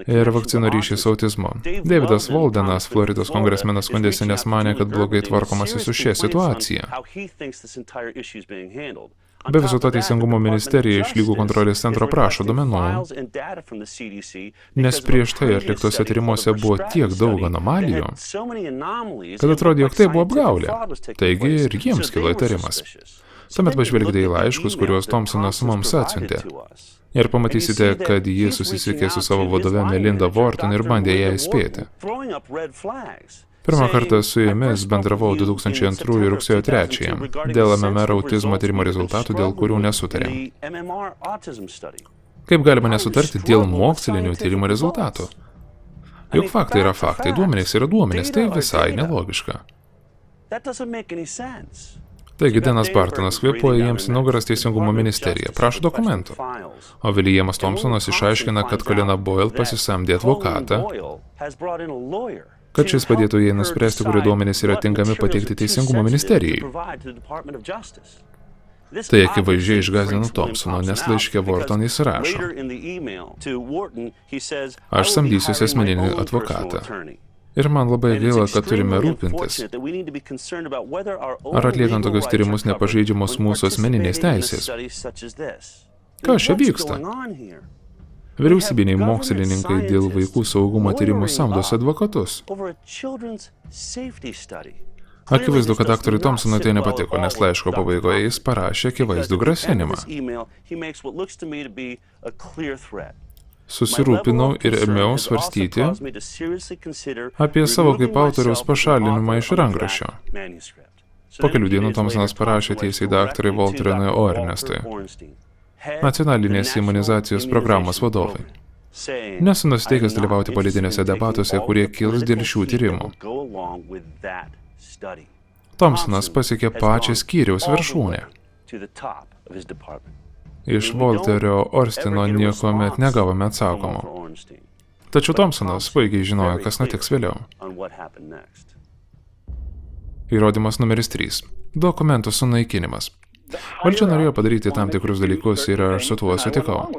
ir vakcinų ryšį su autizmu. Davidas Waldenas, Floridos kongresmenas, skundėsi, nes manė, kad blogai tvarkomasi su šia situacija. Be viso to Teisingumo ministerija iš Lygų kontrolės centro prašo duomenų, nes prieš tai atliktose tyrimuose buvo tiek daug anomalijų, kad atrodė, jog tai buvo apgaulė. Taigi ir jiems kilo įtarimas. Tuomet pažvelkite į laiškus, kuriuos Thompsonas mums atsiuntė. Ir pamatysite, kad jis susisiekė su savo vadove Melinda Wharton ir bandė ją įspėti. Pirmą kartą su jumis bendravau 2002 rugsėjo 3 dėl MMR autizmo tyrimo rezultatų, dėl kurių nesutarė. Kaip galima nesutarti dėl mokslinių tyrimo rezultatų? Juk faktai yra faktai, duomenys yra duomenys, tai visai nelogiška. Taigi Denas Bartonas kvėpuoja jiems į nugaras Teisingumo ministeriją, prašo dokumentų. O Williamas Thompsonas išaiškina, kad Colina Boyle pasisamdė advokatą, kad šis padėtų jai nuspręsti, kurie duomenys yra tinkami pateikti Teisingumo ministerijai. Tai akivaizdžiai išgąsdino Thompsono, nes laiške Wharton jis rašo: aš samdysiuosi asmeninį advokatą. Ir man labai gaila, kad turime rūpintis, ar atliekant tokius tyrimus nepažeidžiamos mūsų asmeninės teisės. Kas čia vyksta? Vyriausybiniai mokslininkai dėl vaikų saugumo tyrimų samdosi advokatus. Akivaizdu, kad aktoriui Thompsonui tai nepatiko, nes laiško pabaigoje jis parašė akivaizdų grasinimą. Susirūpinau ir ėmiau svarstyti apie savo kaip autoriaus pašalinimą iš rankraščio. Po kelių dienų Thompsonas parašė tiesiai daktarui Walterui Ornestui, nacionalinės imunizacijos programos vadovai. Nesu nusiteikęs dalyvauti politinėse debatuose, kurie kils dėl šių tyrimų. Thompsonas pasiekė pačią skyriaus viršūnę. Iš Walterio Ornsteino niekuomet negavome atsakomo. Tačiau Thompsonas puikiai žinojo, kas nutiks vėliau. Įrodymas numeris 3. Dokumentų sunaikinimas. Valdžia norėjo padaryti tam tikrus dalykus ir aš su tuo sutikau.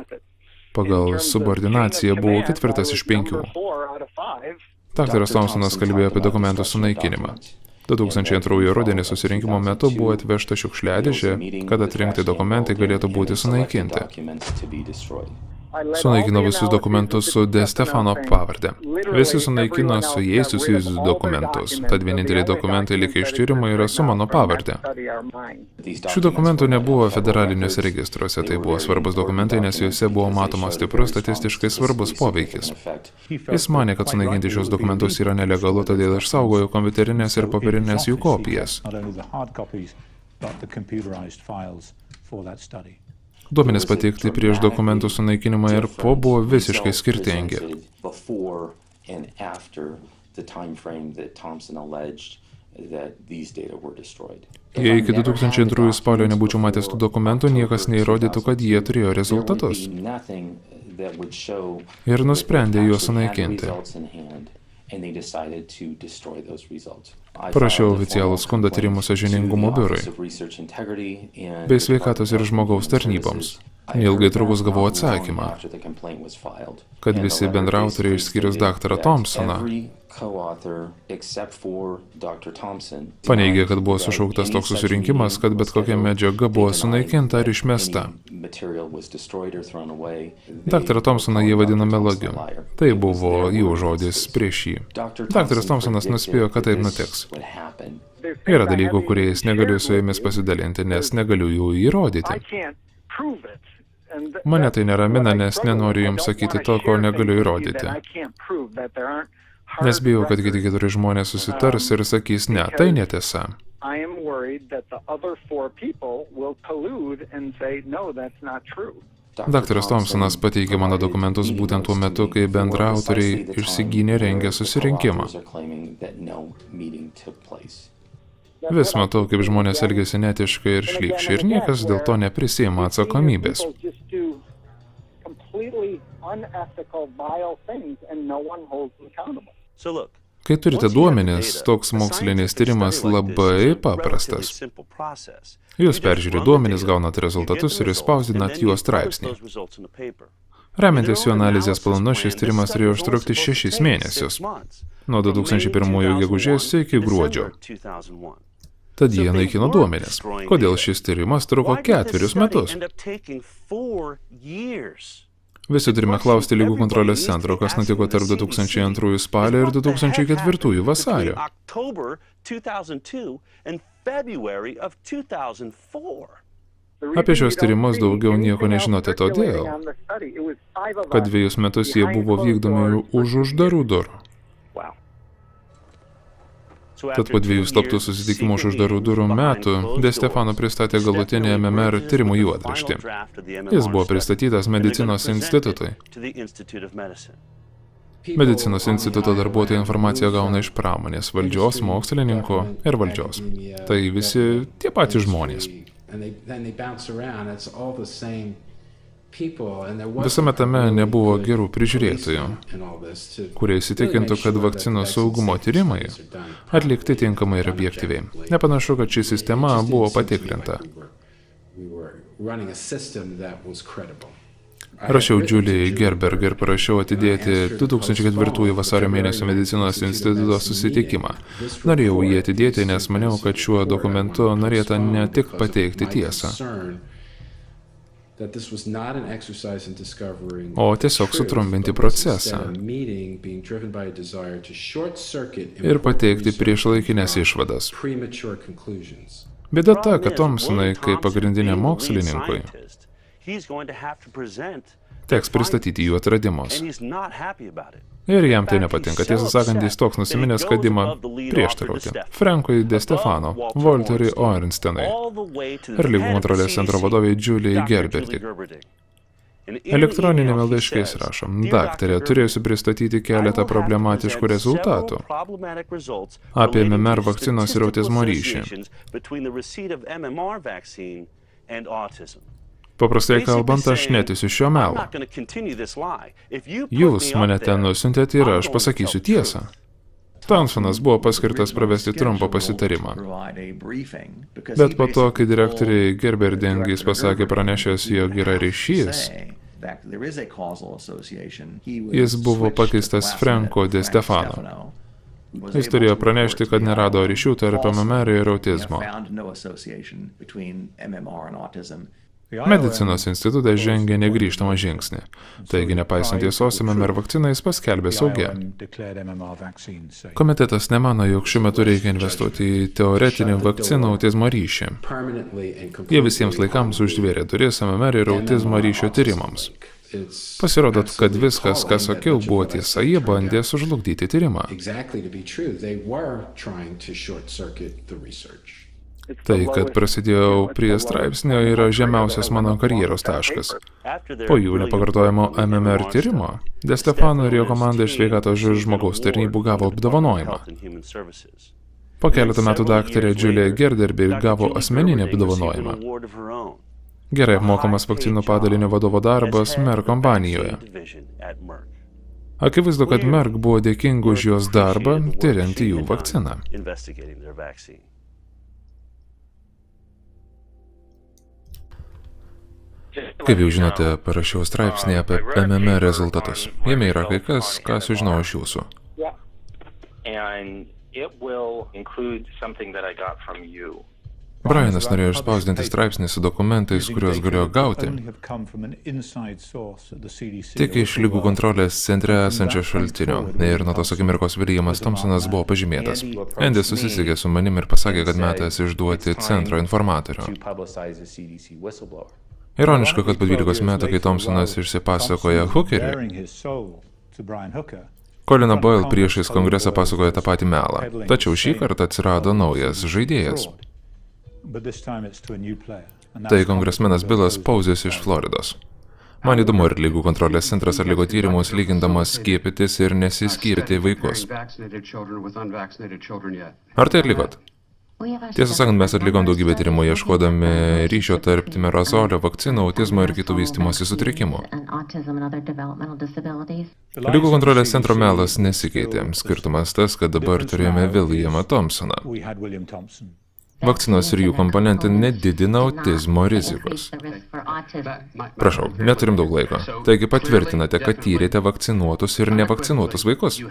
Pagal subordinaciją buvo 4 iš 5. Daktaras Thompsonas kalbėjo apie dokumentų sunaikinimą. 2002 rudenį susirinkimo metu buvo atvežta šiukšliadėžė, kad atrinkti dokumentai galėtų būti sunaikinti. Sunaikino visus dokumentus su De Stefano pavarde. Visi sunaikino su jais susijusius dokumentus, tad vieninteliai dokumentai likę iš tyrimo yra su mano pavarde. Šių dokumentų nebuvo federaliniuose registruose, tai buvo svarbus dokumentai, nes juose buvo matomas stiprus statistiškai svarbus poveikis. Jis manė, kad sunaikinti šios dokumentus yra nelegalu, todėl išsaugojo kompiuterinės ir popierinės jų kopijas. Duomenys pateikti prieš dokumentų sunaikinimą ir po buvo visiškai skirtingi. Jei iki 2002 spalio nebūčiau matęs tų dokumentų, niekas neįrodytų, kad jie turėjo rezultatus. Ir nusprendė juos sunaikinti. Parašiau oficialų skundą tyrimų sąžiningumo biurui bei sveikatos ir žmogaus tarnyboms. Neilgai trukus gavau atsakymą, kad visi bendraautoriai išskyrus daktarą Thompsoną paneigė, kad buvo sušauktas toks susirinkimas, kad bet kokia medžiaga buvo sunaikinta ar išmesta. Daktarą Thompsoną jie vadino melagiu. Tai buvo jų žodis prieš jį. Daktaras Thompsonas nuspėjo, kad taip nutiks. Yra dalykų, kuriais negaliu su jumis pasidalinti, nes negaliu jų įrodyti. Mane tai neramina, nes nenoriu jums sakyti to, ko negaliu įrodyti. Nes bijau, kad kiti 4 žmonės susitars ir sakys, ne, tai netiesa. Daktaras Thompsonas pateikė mano dokumentus būtent tuo metu, kai bendraautoriai išsigynė rengę susirinkimą. Vis matau, kaip žmonės elgiasi netiškai ir šlykščiai, ir niekas dėl to neprisiima atsakomybės. Kai turite duomenis, toks mokslinis tyrimas labai paprastas. Jūs peržiūrite duomenis, gaunate rezultatus ir išspausdinat juos straipsnį. Remiantis jų analizės planu, šis tyrimas turėjo užtrukti 6 mėnesius, nuo 2001 gegužės iki gruodžio. Tad jie naikino duomenis. Kodėl šis tyrimas truko 4 metus? Visi turime klausti Ligų kontrolės centro, kas nutiko tarp 2002 spalio ir 2004 vasario. Apie šios tyrimus daugiau nieko nežinote todėl, kad 2 metus jie buvo vykdomi už uždarų durų. Tad po 2 slaptų susitikimų už uždarų durų metų De Stefano pristatė galutinį MMR tyrimų juodraštį. Jis buvo pristatytas Medicinos institutui. Medicinos instituto darbuotojai informaciją gauna iš pramonės, valdžios, mokslininkų ir valdžios. Tai visi tie patys žmonės. Visame tame nebuvo gerų prižiūrėtojų, kurie įsitikintų, kad vakcinos saugumo tyrimai atlikti tinkamai ir objektyviai. Nepanašu, kad ši sistema buvo patikrinta. Rašiau Julijai Gerberg ir parašiau atidėti 2004 vasario mėnesio Medicinos instituto susitikimą. Norėjau jį atidėti, nes maniau, kad šiuo dokumentu norėta ne tik pateikti tiesą, o tiesiog sutrumpinti procesą ir pateikti priešlaikinės išvadas. Bėda ta, kad Thompsonui, kaip pagrindiniam mokslininkui, teks pristatyti jų atradimus. Ir jam tai nepatinka. Tiesą sakant, jis toks nusiminęs, kad ima prieštarauti Frankui De Stefano, Walteriui Orensteinui ir Ligų kontrolės centro vadovai Julijai Gerberg. Elektroninėme laiške jis rašo: Daktarė, turėsiu pristatyti keletą problematiškų rezultatų apie MMR vakcinos ir autizmo ryšį. Paprastai kalbant, aš netisiu šio melo. Jūs mane ten nusiuntėte ir aš pasakysiu tiesą. Thompsonas buvo paskirtas pravesti trumpą pasitarimą. Bet po to, kai direktoriai Gerberding pasakė pranešęs, jog yra ryšys, jis buvo pakeistas Franko De Stefano. Jis turėjo pranešti, kad nerado ryšių tarp MMR ir autizmo. Medicinos institutas žengė negrįžtamą žingsnį. Taigi, nepaisant tiesos, MMR vakciną jis paskelbė saugia. Komitetas nemano, jog šiuo metu reikia investuoti į teoretinį vakcinų autizmo ryšį. Jie visiems laikams užtvėrė duris MMR ir autizmo ryšio tyrimams. Pasirodo, kad viskas, kas sakiau, buvo tiesa, jie bandė sužlugdyti tyrimą. Tai, kad prasidėjau prie straipsnio, yra žemiausias mano karjeros taškas. Po jų nepakartojamo MMR tyrimo, De Stefano ir jo komanda iš sveikatos žmogaus tarnybų gavo apdovanojimą. Po keletą metų daktarė Julija Gerberg gavo asmeninį apdovanojimą. Gerai apmokamas vakcinų padalinio vadovo darbas Merck kompanijoje. Akivaizdu, kad Merck buvo dėkinga už jos darbą, tyriant jų vakciną. Kaip jau žinote, parašiau straipsnį apie MMR rezultatus. Jame yra kai kas, ką sužinojau iš jūsų. Brianas norėjo išspausdinti straipsnį su dokumentais, kuriuos galėjo gauti tik iš Ligų kontrolės centre esančio šaltinio. Ir nuo tos akimirkos Williamas Thompsonas buvo pažymėtas. Andy susisiekė su manim ir pasakė, kad metas išduoti centro informatorių. Ironiška, kad po 12 metų, kai Thompsonas išsipasakoja Hookeriui, Colin Boyle priešais kongresą pasakoja tą patį melą. Tačiau šį kartą atsirado naujas žaidėjas. Tai kongresmenas Billas Posey iš Floridos. Man įdomu, ar Ligų kontrolės centras atliko tyrimus lygindamas skiepytis ir nesiskiepyti vaikus. Ar tai atlikot? Tiesą sakant, mes atlikom daugybę tyrimų ieškodami ryšio tarp timerozolio, vakcinų, autizmo ir kitų vystymosi sutrikimų. Ligų kontrolės centro melas nesikeitė. Skirtumas tas, kad dabar turėjome Williamą Thompsoną. Vakcinos ir jų komponentai nedidina autizmo rizikos. Prašau, neturim daug laiko. Taigi patvirtinate, kad tyrėte vakcinuotus ir nevakcinuotus vaikus.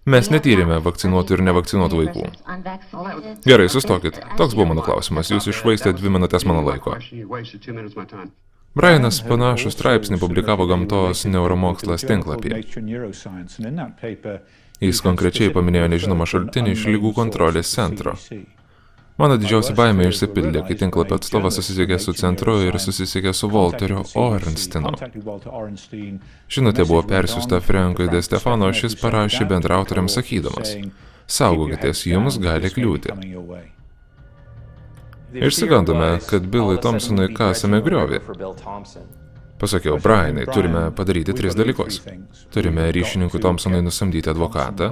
Mes netyrėme vakcinuotų ir nevakcinuotų vaikų. Gerai, sustokit. Toks buvo mano klausimas. Jūs iššvaistėte 2 minutės mano laiko. Brianas panašų straipsnį publikavo Gamtos neuromokslas tinklapyje. Jis konkrečiai paminėjo nežinomą šaltinį iš ligų kontrolės centro. Mano didžiausia baimė išsipildė, kai tinklapio atstovas susisiekė su centru ir susisiekė su Walteriu Orensteinu. Žinutė buvo persiųsta Frankui De Stefano, šis parašė bendraautoriams sakydamas: saugokitės, jums gali kliūti. Išsigandome, kad Billui Thompsonui kasame griovį. Pasakiau, Brianai, turime padaryti 3 dalykus. Turime ryšininkui Thompsonui nusamdyti advokatą.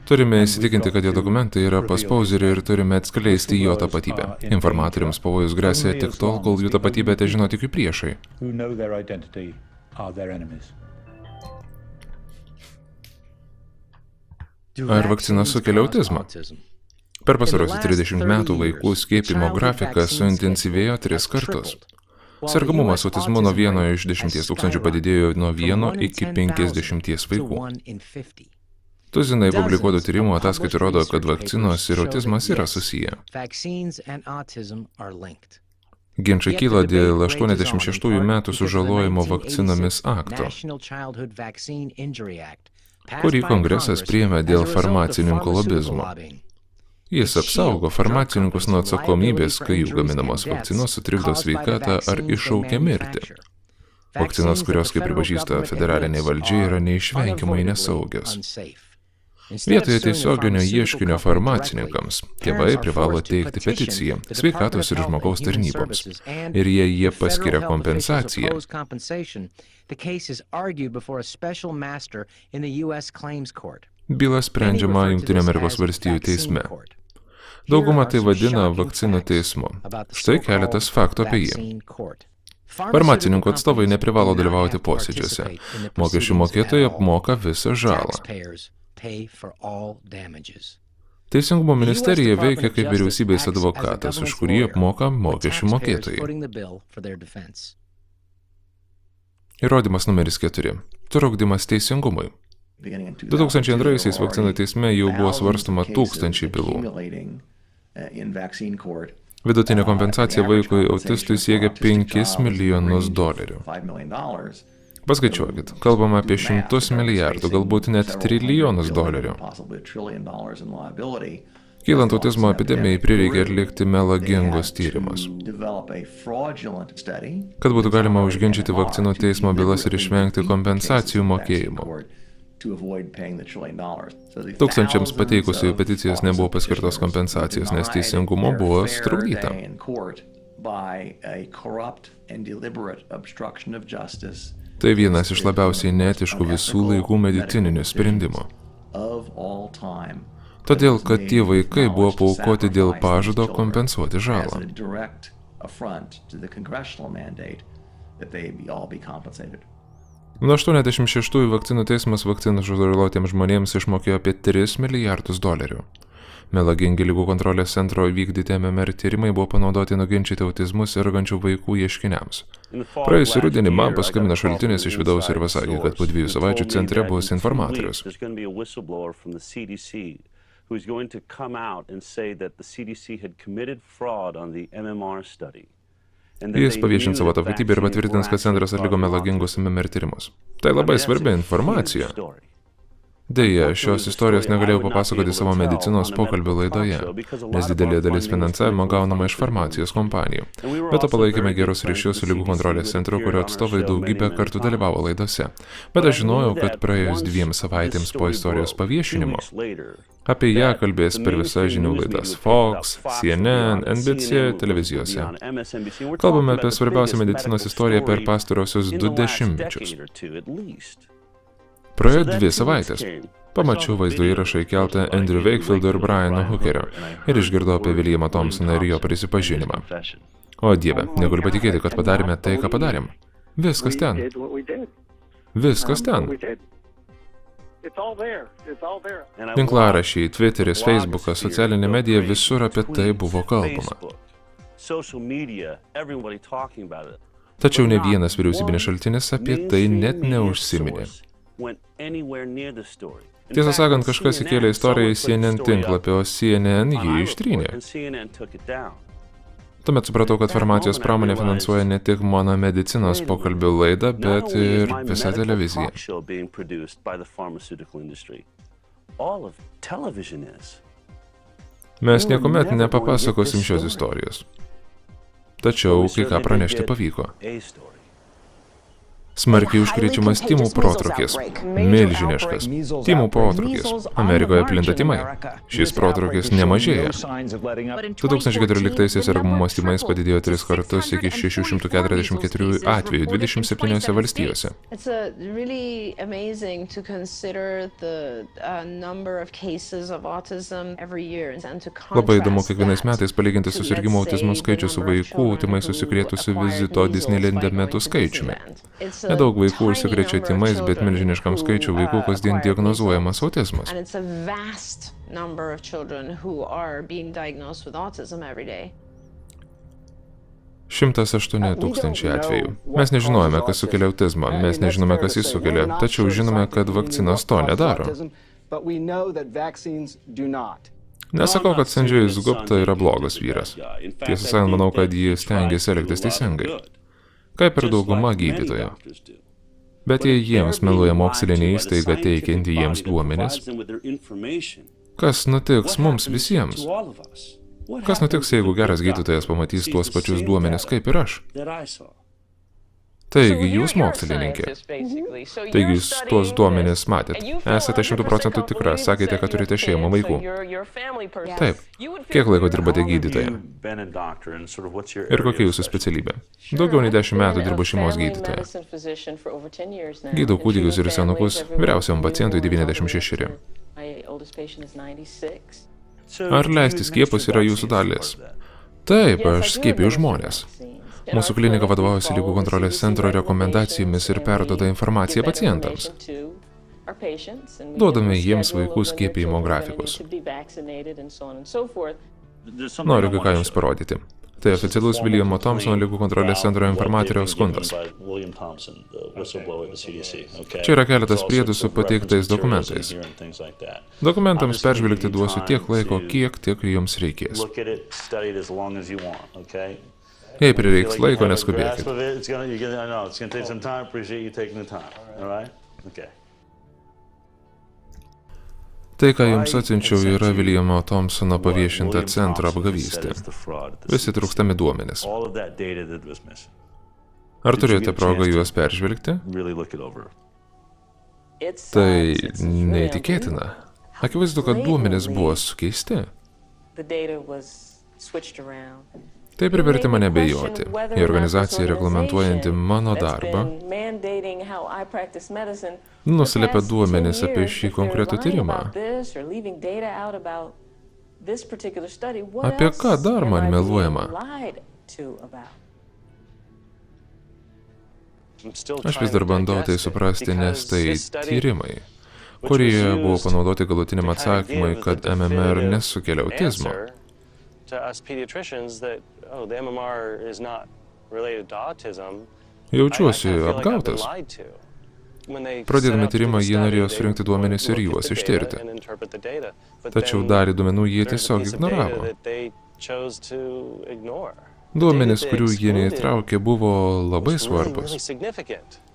Turime įsitikinti, kad jo dokumentai yra pas Pauserį ir turime atskleisti jo tapatybę. Informatoriams pavojus gresia tik tol, kol jų tapatybę težino tik jų priešai. Ar vakcina sukelia autizmą? Per pastarosius 30 metų vaikų skiepimo grafikas suintensyvėjo 3 kartus. Sergamumas autizmu nuo 1 iš 10 tūkstančių padidėjo nuo 1 iki 50 vaikų. Tuzinai publikuotų tyrimų ataskaitų rodo, kad vakcinos ir autizmas yra susiję. Ginčai kyla dėl 86 metų sužalojimo vakcinomis akto, kurį kongresas priėmė dėl farmacininkų lobizmo. Jis apsaugo farmacininkus nuo atsakomybės, kai jų gaminamos vakcinos sutrikdo sveikatą ar iššaukia mirtį. Vakcinos, kurios, kaip pripažįsta federalinė valdžia, yra neišvengiamai nesaugios. Vietoje tiesioginio ieškinio farmacininkams, tėvai privalo teikti peticiją sveikatos ir žmogaus tarnyboms. Ir jei jie paskiria kompensaciją, byla sprendžiama Jungtinių Amerikos valstijų teisme. Dauguma tai vadina vakcinų teismu. Štai keletas faktų apie jį. Farmacininkų atstovai neprivalo dalyvauti posėdžiuose. Mokesčių mokėtojai apmoka visą žalą. Teisingumo ministerija veikia kaip vyriausybės advokatas, už kurį apmoka mokesčių mokėtojai. Įrodymas numeris 4. Trukdymas teisingumui. 2002-aisiais vakcinų teisme jau buvo svarstoma 1000 bylų. Vidutinė kompensacija vaikui autistui siekia $5 milijonus. Paskaičiuokit, kalbame apie $100 milijardų, galbūt net $trilijonus. Kylant autizmo epidemijai prireikė atlikti melagingos tyrimus. Kad būtų galima užginčyti vakcinų teismo bylas ir išvengti kompensacijų mokėjimo. Tūkstančiams pateikusiųjų peticijas nebuvo paskirtos kompensacijos, nes teisingumo buvo sutrukdyta. Tai vienas iš labiausiai neetiškų visų laikų medicininių sprendimų. Todėl, kad tie vaikai buvo paaukoti dėl pažado kompensuoti žalą. Nuo 86 vakcinų teismas vakcinų žalotiems žmonėms išmokėjo apie $3 milijardus. Melagingi ligų kontrolės centro vykdyti MMR tyrimai buvo panaudoti nuginčyti autizmu sergančių vaikų ieškiniams. Praėjusį rudenį man paskambino šaltinis iš vidaus ir pasakė, kad po 2 savaičių centre bus informatorius. Jis paviešins savo tapatybę ir patvirtins, kad centras atliko melagingus MMR tyrimus. Tai labai svarbi informacija. Deja, šios istorijos negalėjau papasakoti savo medicinos pokalbių laidoje, nes didelė dalis finansavimo gaunama iš farmacijos kompanijų. Bet to palaikėme gerus ryšius su Ligų kontrolės centru, kurio atstovai daugybę kartų dalyvavo laidose. Bet aš žinojau, kad praėjus 2 savaitėms po istorijos paviešinimo, apie ją kalbės per visas žinių laidas Fox, CNN, NBC televizijose. Kalbame apie svarbiausią medicinos istoriją per pastarosius 2 dešimtmečius. Praėjo 2 savaitės. Pamačiau vaizdo įrašą įkeltą Andrew Wakefieldo ir Briano Hookerio ir išgirdau apie Williamą Thompsoną ir jo prisipažinimą. O Dieve, negaliu patikėti, kad padarėme tai, ką padarėm. Viskas ten. Viskas ten. Tinklaraščiai, Twitteris, Facebookas, socialinė medija, visur apie tai buvo kalbama. Tačiau ne vienas vyriausybinis šaltinis apie tai net neužsiminė. Tiesą sakant, kažkas įkėlė istoriją į CNN tinklapį, o CNN jį ištrynė. Tuomet supratau, kad farmacijos pramonė finansuoja ne tik mano medicinos pokalbių laidą, bet ir visą televiziją. Mes niekuomet nepapasakosim šios istorijos. Tačiau kai ką pranešti pavyko. Smarkiai užkrečiamas tymų protrūkis. Milžiniškas. Tymų protrūkis. Amerikoje plinta tymai. Šis protrūkis nemažėja. 2014 sergamumas tymais padidėjo 3 kartus iki 644 atvejų 27 valstijose. Labai įdomu kiekvienais metais palyginti susirgimo autizmo skaičių su vaikų tymais užsikrėtusių vizito Disneylande metų skaičiumi. Nedaug vaikų užsikrečia tymais, bet milžiniškam skaičių vaikų kasdien diagnozuojamas autizmas. 108 tūkstančiai atvejų. Mes nežinojame, kas sukelia autizmą, mes nežinome, kas jį sukelia, tačiau žinome, kad vakcinos to nedaro. Nesakau, kad Sanjayas Gupta yra blogas vyras. Tiesą sakant, manau, kad jis stengiasi elgtis teisingai. Kaip ir dauguma gydytojų. Bet jei jiems meluoja mokslinė įstaiga teikianti jiems duomenis, kas nutiks mums visiems? Kas nutiks, jeigu geras gydytojas pamatys tuos pačius duomenis kaip ir aš? Taigi, jūs mokslininkė. Taigi, jūs tuos duomenis matėt. Esate 100% tikra, sakėte, kad turite šeimą vaikų. Taip. Kiek laiko dirbate gydytoje? Ir kokia jūsų specialybė? Daugiau nei 10 metų dirbu šeimos gydytoje. Gydau kūdikius ir senukus, vyriausiam pacientui 96. Ar leisti skiepus yra jūsų dalis? Taip, aš skiepiu žmonės. Mūsų klinika vadovaujasi Ligų kontrolės centro rekomendacijomis ir perduoda informaciją pacientams. Duodame jiems vaikų skiepijimo grafikus. Noriu kai ką jums parodyti. Tai oficialus Williamo Thompsono Ligų kontrolės centro informatoriaus skundas. Čia yra keletas priedų su pateiktais dokumentais. Dokumentams peržvelgti duosiu tiek laiko, kiek tik jums reikės. Jei prireiks laiko, neskubėkit. Tai, ką jums atsiunčiau, yra Williamo Thompsono paviešinta centro apgavystė. Visi trūkstami duomenys. Ar turėjote progą juos peržvelgti? Tai neįtikėtina. Akivaizdu, kad duomenys buvo sukeisti. Tai privertė mane abejoti. Į organizaciją reglamentuojanti mano darbą nuslėpė duomenis apie šį konkretų tyrimą. Apie ką dar man meluojama? Aš vis dar bandau tai suprasti, nes tai tyrimai, kurie buvo panaudoti galutiniam atsakymui, kad MMR nesukelia autizmo. Jaučiuosi apgautas. Pradėdami tyrimą, jie norėjo surinkti duomenis ir juos ištirti. Tačiau dalį duomenų jie tiesiog ignoravo. Duomenys, kurių jie neįtraukė, buvo labai svarbus.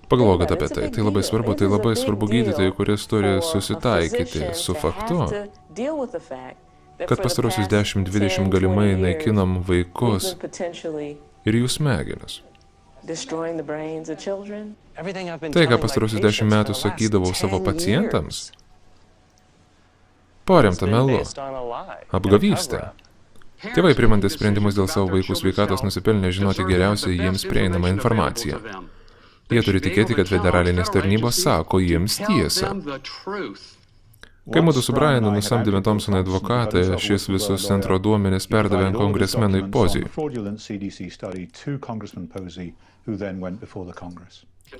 Pagalvokit apie tai. Tai labai svarbu gydytojai, kuris turi susitaikyti su faktu, kad pastarosius 10-20 galimai naikinam vaikus ir jų smegenis. Tai, ką pastarosius 10 metų sakydavau savo pacientams, paremta melu, apgavystė. Tėvai priimantys sprendimus dėl savo vaikų sveikatos nusipelnė žinoti geriausiai jiems prieinamą informaciją. Jie turi tikėti, kad federalinės tarnybos sako jiems tiesą. Kai mudu su Brianu nusamdėme Thompsoną advokatą, šis visus centro duomenis perdavė kongresmenui Posey.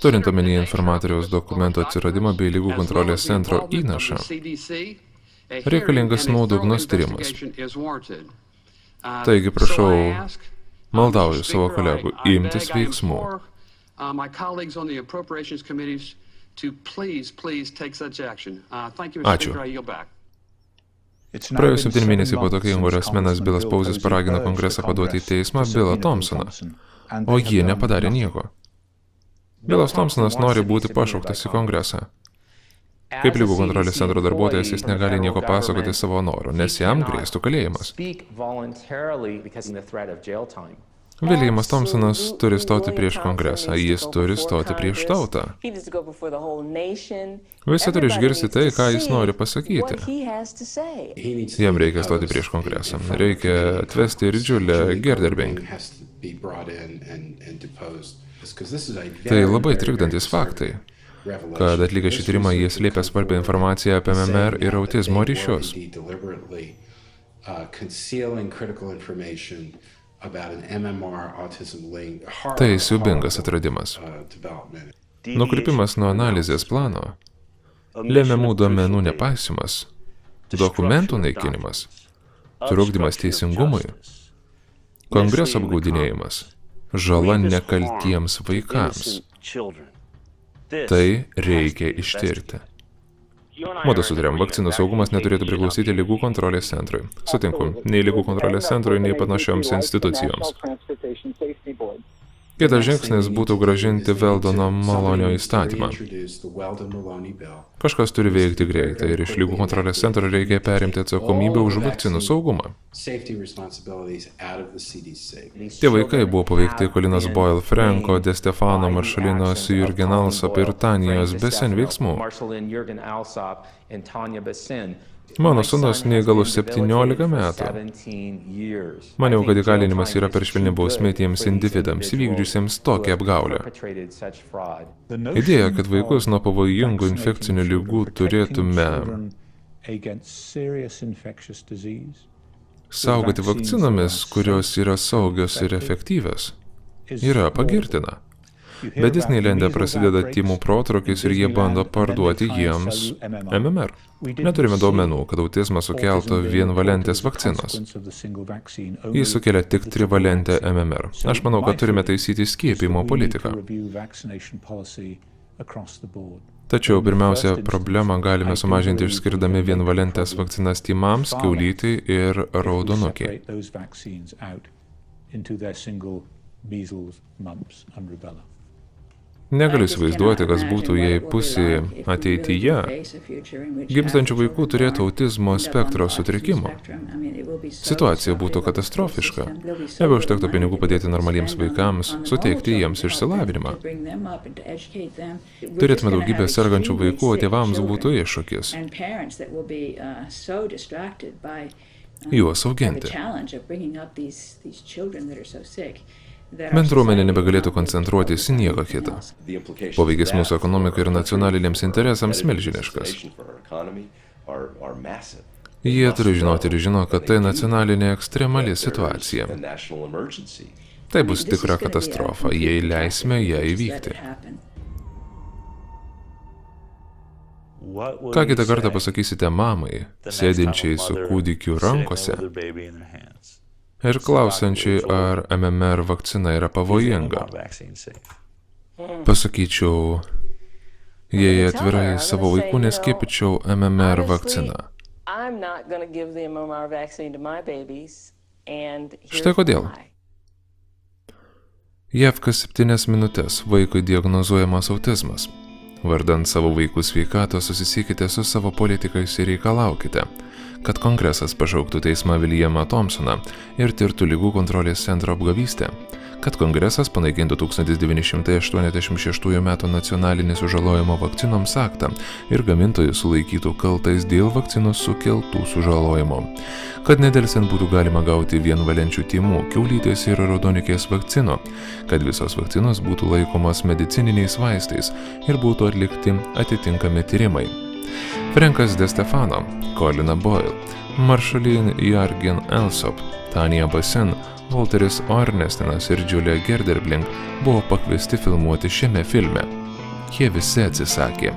Turint omeny informatoriaus dokumento atsiradimą bei ligų kontrolės centro įnašą, reikalingas nuodugnus tyrimas. Taigi, prašau, maldauju savo kolegų imtis veiksmų. Ačiū. Praėjus 7 mėnesiai po to, kai kongresmenas Bilas Posey paragino kongresą paduoti į teismą Billą Thompsoną, o jie nepadarė nieko. Bilas Thompsonas nori būti pašauktas į kongresą. Kaip ligų kontrolės centro darbuotojas, jis negali nieko pasakoti savo noru, nes jam grėstų kalėjimas. Williamas Thompsonas turi stoti prieš kongresą, jis turi stoti prieš tautą. Visi turi išgirsti tai, ką jis nori pasakyti. Jam reikia stoti prieš kongresą. Reikia atvesti ir Julia Gerderbing. Tai labai trikdantis faktai, kad atlikę šį tyrimą jie slėpė svarbią informaciją apie MMR ir autizmo ryšius. Tai siaubingas atradimas. Nukrypimas nuo analizės plano, lemiamų duomenų nepaisymas, dokumentų naikinimas, trukdymas teisingumui, kongreso apgaudinėjimas, žala nekaltiems vaikams. Tai reikia ištirti. Mudu sutarėm, vakcinų saugumas neturėtų priklausyti ligų kontrolės centrui. Sutinku, nei ligų kontrolės centrui, nei panašioms institucijoms. Kitas žingsnis būtų grąžinti Veldono Malonio įstatymą. Kažkas turi veikti greitai ir iš ligų kontrolės centro reikia perimti atsakomybę už vakcinų saugumą. Tie vaikai buvo paveikti Colinos Boyle, Franko, De Stefano, Maršalino, Jürgen Alsop ir Tanijos Besen veiksmų. Mano sūnus neįgalus 17 metų. Maniau, kad įkalinimas yra per švelni bausmė tiems individams įvykdžiusiems tokią apgaulę. Idėja, kad vaikus nuo pavojingų infekcinių ligų turėtume saugoti vakcinomis, kurios yra saugios ir efektyvios, yra pagirtina. Bet Disneylande prasideda tymų protrūkis ir jie bando parduoti jiems MMR. Neturime duomenų, kad autizmą sukeltų vienvalentės vakcinos. Jis sukelia tik trivalentę MMR. Aš manau, kad turime taisyti skiepijimo politiką. Tačiau pirmiausia, problemą galime sumažinti išskirdami vienvalentės vakcinas tymams, kiaulytei ir raudonukiai. Negaliu įsivaizduoti, kas būtų, jei pusė ateityje gimstančių vaikų turėtų autizmo spektro sutrikimų. Situacija būtų katastrofiška. Nebeužtektų pinigų padėti normaliems vaikams, suteikti jiems išsilavinimą. Turėtume daugybę sergančių vaikų, o tėvams būtų iššūkis juos auginti. Bendruomenė nebegalėtų koncentruotis į nieko kitą. Poveikis mūsų ekonomikai ir nacionaliniams interesams milžiniškas. Jie turi žinoti ir žino, kad tai nacionalinė ekstremali situacija. Tai bus tikra katastrofa, jei leisime ją įvykti. Ką kitą kartą pasakysite mamai, sėdinčiai su kūdikiu rankose ir klausiančiai, ar MMR vakcina yra pavojinga? Pasakyčiau, jei atvirai savo vaikų neskiepyčiau MMR vakciną. Štai kodėl. JAV kas 7 minutės vaikui diagnozuojamas autizmas. Vardant savo vaikų sveikatą susisiekite su savo politikais ir reikalaukite, kad Kongresas pašauktų teismą Williamą Thompsoną ir tirtų Ligų kontrolės centro apgavystę, kad Kongresas panaikintų 1986 m. nacionalinį sužalojimo vakcinoms aktą ir gamintojus sulaikytų kaltais dėl vakcinos sukeltų sužalojimo, kad nedelsiant būtų galima gauti vienvalenčių tymų, kiaulytės ir raudonikės vakcinų, kad visos vakcinos būtų laikomos medicininiais vaistais ir būtų atlikti atitinkami tyrimai. Frankas De Stefano, Colina Boyle, Maršalin Jargen Elsop, Tania Basin, Walteris Ornestinas ir Julia Gerderblink buvo pakviesti filmuoti šiame filme. Jie visi atsisakė.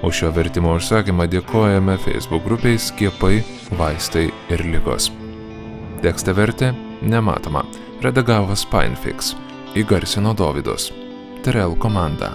Už šio vertimo užsakymą dėkojame Facebook grupiai Skiepai, vaistai ir ligos. Tekstą vertė Nematoma, redagavo Spinefix, įgarsino Dovydas. Terel komanda.